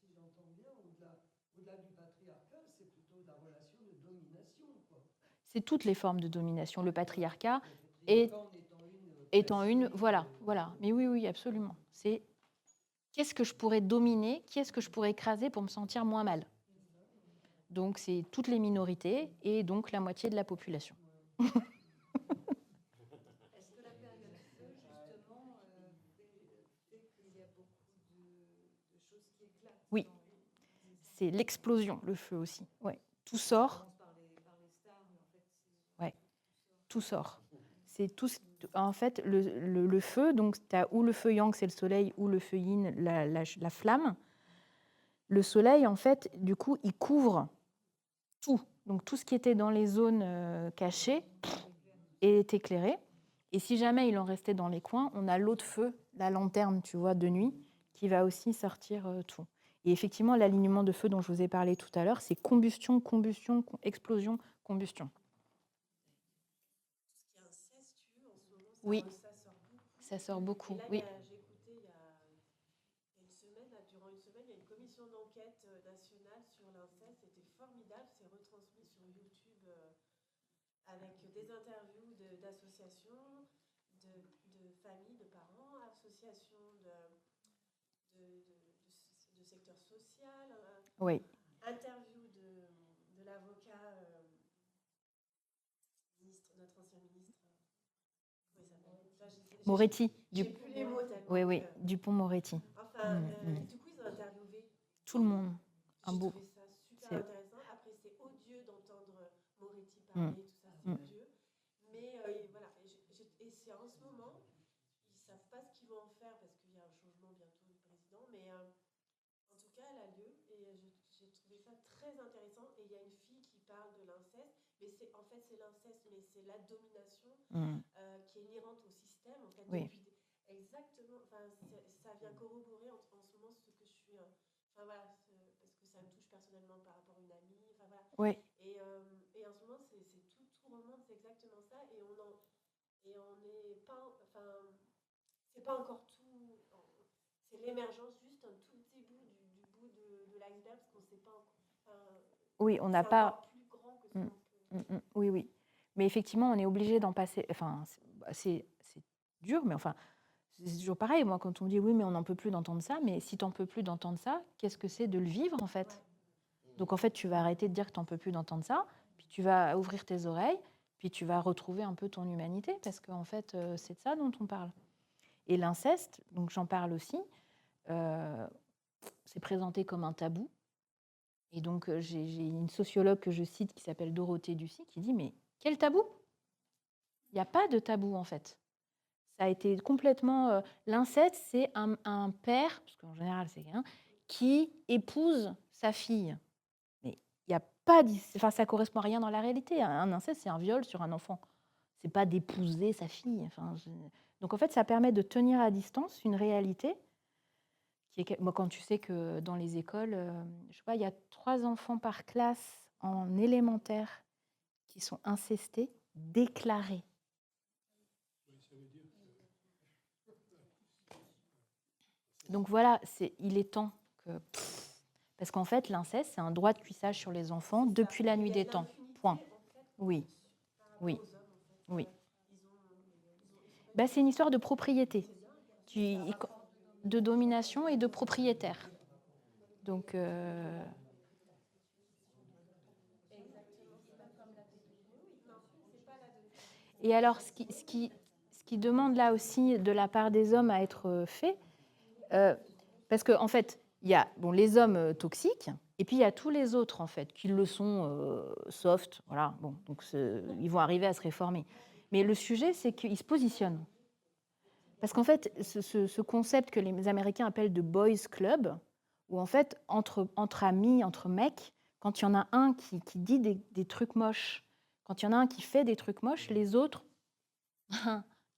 si j'entends bien, au-delà du patriarcat, c'est plutôt la relation de domination, quoi. C'est toutes les formes de domination. Le patriarcat Le patriarcat étant une, voilà. Mais oui, absolument. C'est qu'est-ce que je pourrais dominer, qui est-ce que je pourrais écraser pour me sentir moins mal. Donc, c'est toutes les minorités et donc la moitié de la population. Est-ce que la période feu, justement, fait qu'il y a beaucoup de choses qui éclatent? Oui, c'est l'explosion, le feu aussi. Ouais. Tout sort. Par les stars, mais en fait, Ouais. Tout sort. C'est tout. En fait, le feu, donc tu as ou le feu yang, c'est le soleil, ou le feu yin, la flamme. Le soleil, en fait, du coup, il couvre tout. Donc tout ce qui était dans les zones cachées est éclairé. Et si jamais il en restait dans les coins, on a l'autre feu, la lanterne, tu vois, de nuit, qui va aussi sortir tout. Et effectivement, l'alignement de feu dont je vous ai parlé tout à l'heure, c'est combustion, explosion, combustion. Tout ce qui est incestueux, en ce moment, Oui. ça sort beaucoup. Ça sort beaucoup, Et là, oui. j'ai écouté il y a une semaine, là, durant une semaine, il y a une commission d'enquête nationale sur l'inceste. C'était formidable, c'est retransmis sur YouTube avec des interviews d'associations, de familles, de parents, associations de secteur social, Oui. interview de l'avocat, notre ancien ministre. Moretti. J'ai plus les mots tellement. Oui, Dupond-Moretti. Enfin, du coup, ils ont interviewé tout le monde. J'ai trouvé ça super intéressant. Après, c'est odieux d'entendre Moretti parler, tout ça, c'est odieux. Mais voilà, et c'est en ce moment, ils ne savent pas ce qu'ils vont en faire parce qu'il y a un changement bientôt du président. Mais en tout cas, elle a lieu et j'ai trouvé ça très intéressant. Et il y a une fille qui parle de l'inceste. Mais en fait, c'est l'inceste, mais c'est la domination qui est inhérente au système. En fait, oui. Exactement. Enfin, ça vient corroborer en ce moment ce que je suis. Enfin voilà, parce que ça me touche personnellement par rapport à une amie. Enfin voilà. Oui. Et en ce moment, tout remonte, c'est exactement ça. Et on n'est pas. Enfin, c'est pas encore tout. C'est l'émergence, juste un tout petit bout du bout de l'iceberg, parce qu'on ne sait pas encore. Oui, on n'a pas. Plus grand que ça. Oui. Mais effectivement, on est obligé d'en passer. Enfin, c'est dur, mais enfin, c'est toujours pareil. Moi, quand on me dit oui, mais on n'en peut plus d'entendre ça, mais si tu n'en peux plus d'entendre ça, qu'est-ce que c'est de le vivre, en fait ? Donc, en fait, tu vas arrêter de dire que tu n'en peux plus d'entendre ça, puis tu vas ouvrir tes oreilles, puis tu vas retrouver un peu ton humanité, parce qu'en fait, c'est de ça dont on parle. Et l'inceste, donc j'en parle aussi, c'est présenté comme un tabou. Et donc, j'ai une sociologue que je cite qui s'appelle Dorothée Ducy qui dit « Mais quel tabou ? Il n'y a pas de tabou, en fait. » Ça a été complètement... l'inceste, c'est un père, parce qu'en général, c'est quelqu'un, qui épouse sa fille. Mais il n'y a pas... Enfin, ça ne correspond à rien dans la réalité. Un inceste, c'est un viol sur un enfant. Ce n'est pas d'épouser sa fille. Enfin, donc, en fait, ça permet de tenir à distance une réalité... Moi, quand tu sais que dans les écoles, je sais pas, il y a 3 enfants par classe en élémentaire qui sont incestés, déclarés. Donc voilà, il est temps que... Parce qu'en fait, l'inceste, c'est un droit de cuissage sur les enfants depuis la nuit des temps. Point. Oui. Ben, c'est une histoire de propriété. De domination et de propriétaire. Donc, et alors, ce qui demande là aussi de la part des hommes à être fait, parce qu'en fait, il y a les hommes toxiques, et puis il y a tous les autres en fait qui le sont soft, voilà. Bon, donc ils vont arriver à se réformer. Mais le sujet, c'est qu'ils se positionnent. Parce qu'en fait, ce concept que les Américains appellent de boys club, où en fait, entre amis, entre mecs, quand il y en a un qui dit des trucs moches, quand il y en a un qui fait des trucs moches, les autres,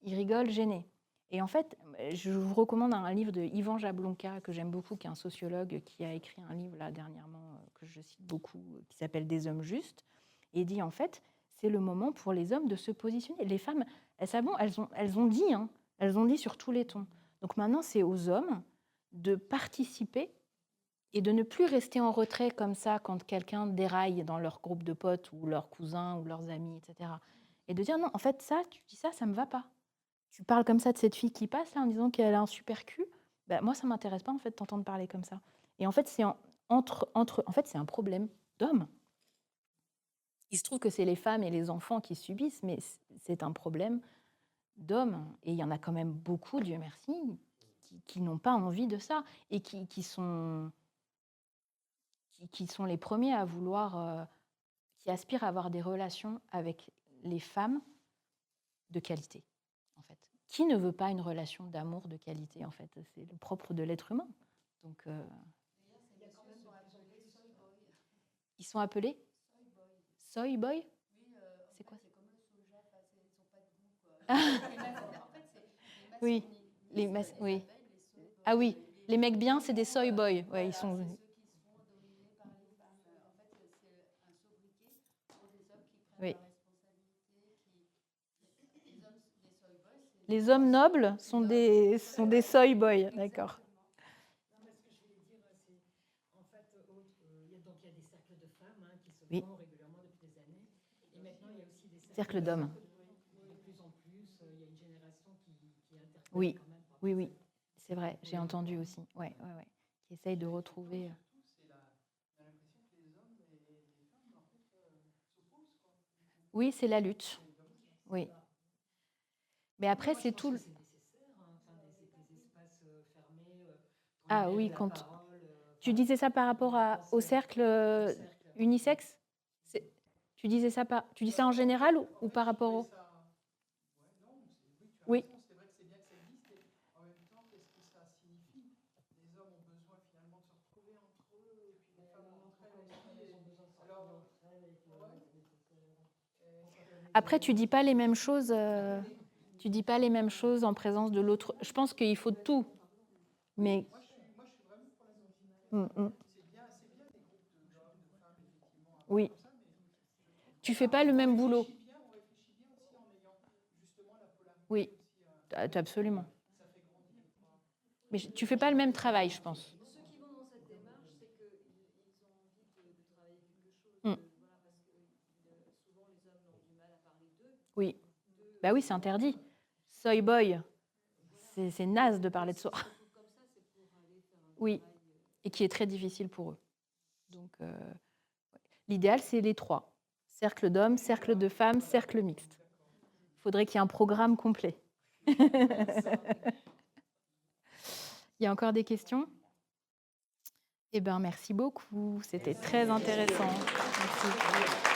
ils rigolent gênés. Et en fait, je vous recommande un livre de Ivan Jablonka, que j'aime beaucoup, qui est un sociologue qui a écrit un livre là dernièrement, que je cite beaucoup, qui s'appelle Des hommes justes. Et il dit en fait, c'est le moment pour les hommes de se positionner. Les femmes, elles ont dit, hein, elles ont dit sur tous les tons. Donc maintenant, c'est aux hommes de participer et de ne plus rester en retrait comme ça quand quelqu'un déraille dans leur groupe de potes ou leurs cousins ou leurs amis, etc. Et de dire non, en fait, ça, tu dis ça, ça me va pas. Tu parles comme ça de cette fille qui passe là en disant qu'elle a un super cul. Ben, moi, ça m'intéresse pas en fait de t'entendre parler comme ça. Et en fait, c'est en fait, c'est un problème d'hommes. Il se trouve que c'est les femmes et les enfants qui subissent, mais c'est un problème d'hommes. Et il y en a quand même beaucoup, Dieu merci, qui n'ont pas envie de ça et qui sont les premiers à vouloir, qui aspirent à avoir des relations avec les femmes de qualité, en fait. Qui ne veut pas une relation d'amour de qualité, en fait? C'est le propre de l'être humain. Donc, ils sont appelés Soy Boy. C'est quoi? Oui, oui. Ah oui, les mecs bien, c'est des soy boys. Ouais, ils sont. Oui. Les hommes nobles sont des soy boys, d'accord. Non, mais ce que je voulais dire, c'est en fait, il y a des cercles de femmes qui se Oui. font régulièrement depuis des années. Et maintenant, il y a aussi des Cercle d'hommes. De plus en plus, il y a une génération qui interpelle Oui, quand même. oui. C'est vrai, j'ai entendu aussi. Ouais. Qui essaye de retrouver. Oui, c'est la lutte. Oui. Mais après, c'est tout. C'est nécessaire, des espaces fermés. Ah oui, quand. Tu disais ça par rapport au cercle unisexe? Tu dis ça en général ou par rapport au. Oui. C'est vrai que c'est bien que ça existe, et en même temps, qu'est-ce que ça signifie? Les hommes ont besoin finalement de se retrouver entre eux, et puis les femmes entre elles aussi. Alors, Après, tu dis pas les mêmes choses. Tu dis pas les mêmes choses en présence de l'autre. Je pense qu'il faut tout. Mais. moi, je suis vraiment pour la originale. Mm. C'est bien les groupes d'hommes, de femmes, effectivement, à Oui. comme ça, mais Tu fais pas le même boulot. on réfléchit bien aussi en ayant justement la polarité. Oui, Aussi, absolument. ça fait grandir. Mais tu fais pas le même travail, je pense. Ceux qui vont dans cette démarche, c'est qu'ils ont envie de travailler quelque chose. Mm. Voilà, parce que souvent les hommes ont du mal à parler d'eux. Oui. Bah oui, c'est interdit. Soy boy. C'est naze de parler de soi. Oui. Et qui est très difficile pour eux. Donc, l'idéal, c'est les trois. Cercle d'hommes, cercle de femmes, cercle mixte. Il faudrait qu'il y ait un programme complet. Il y a encore des questions? Eh bien, merci beaucoup. C'était très intéressant. Merci.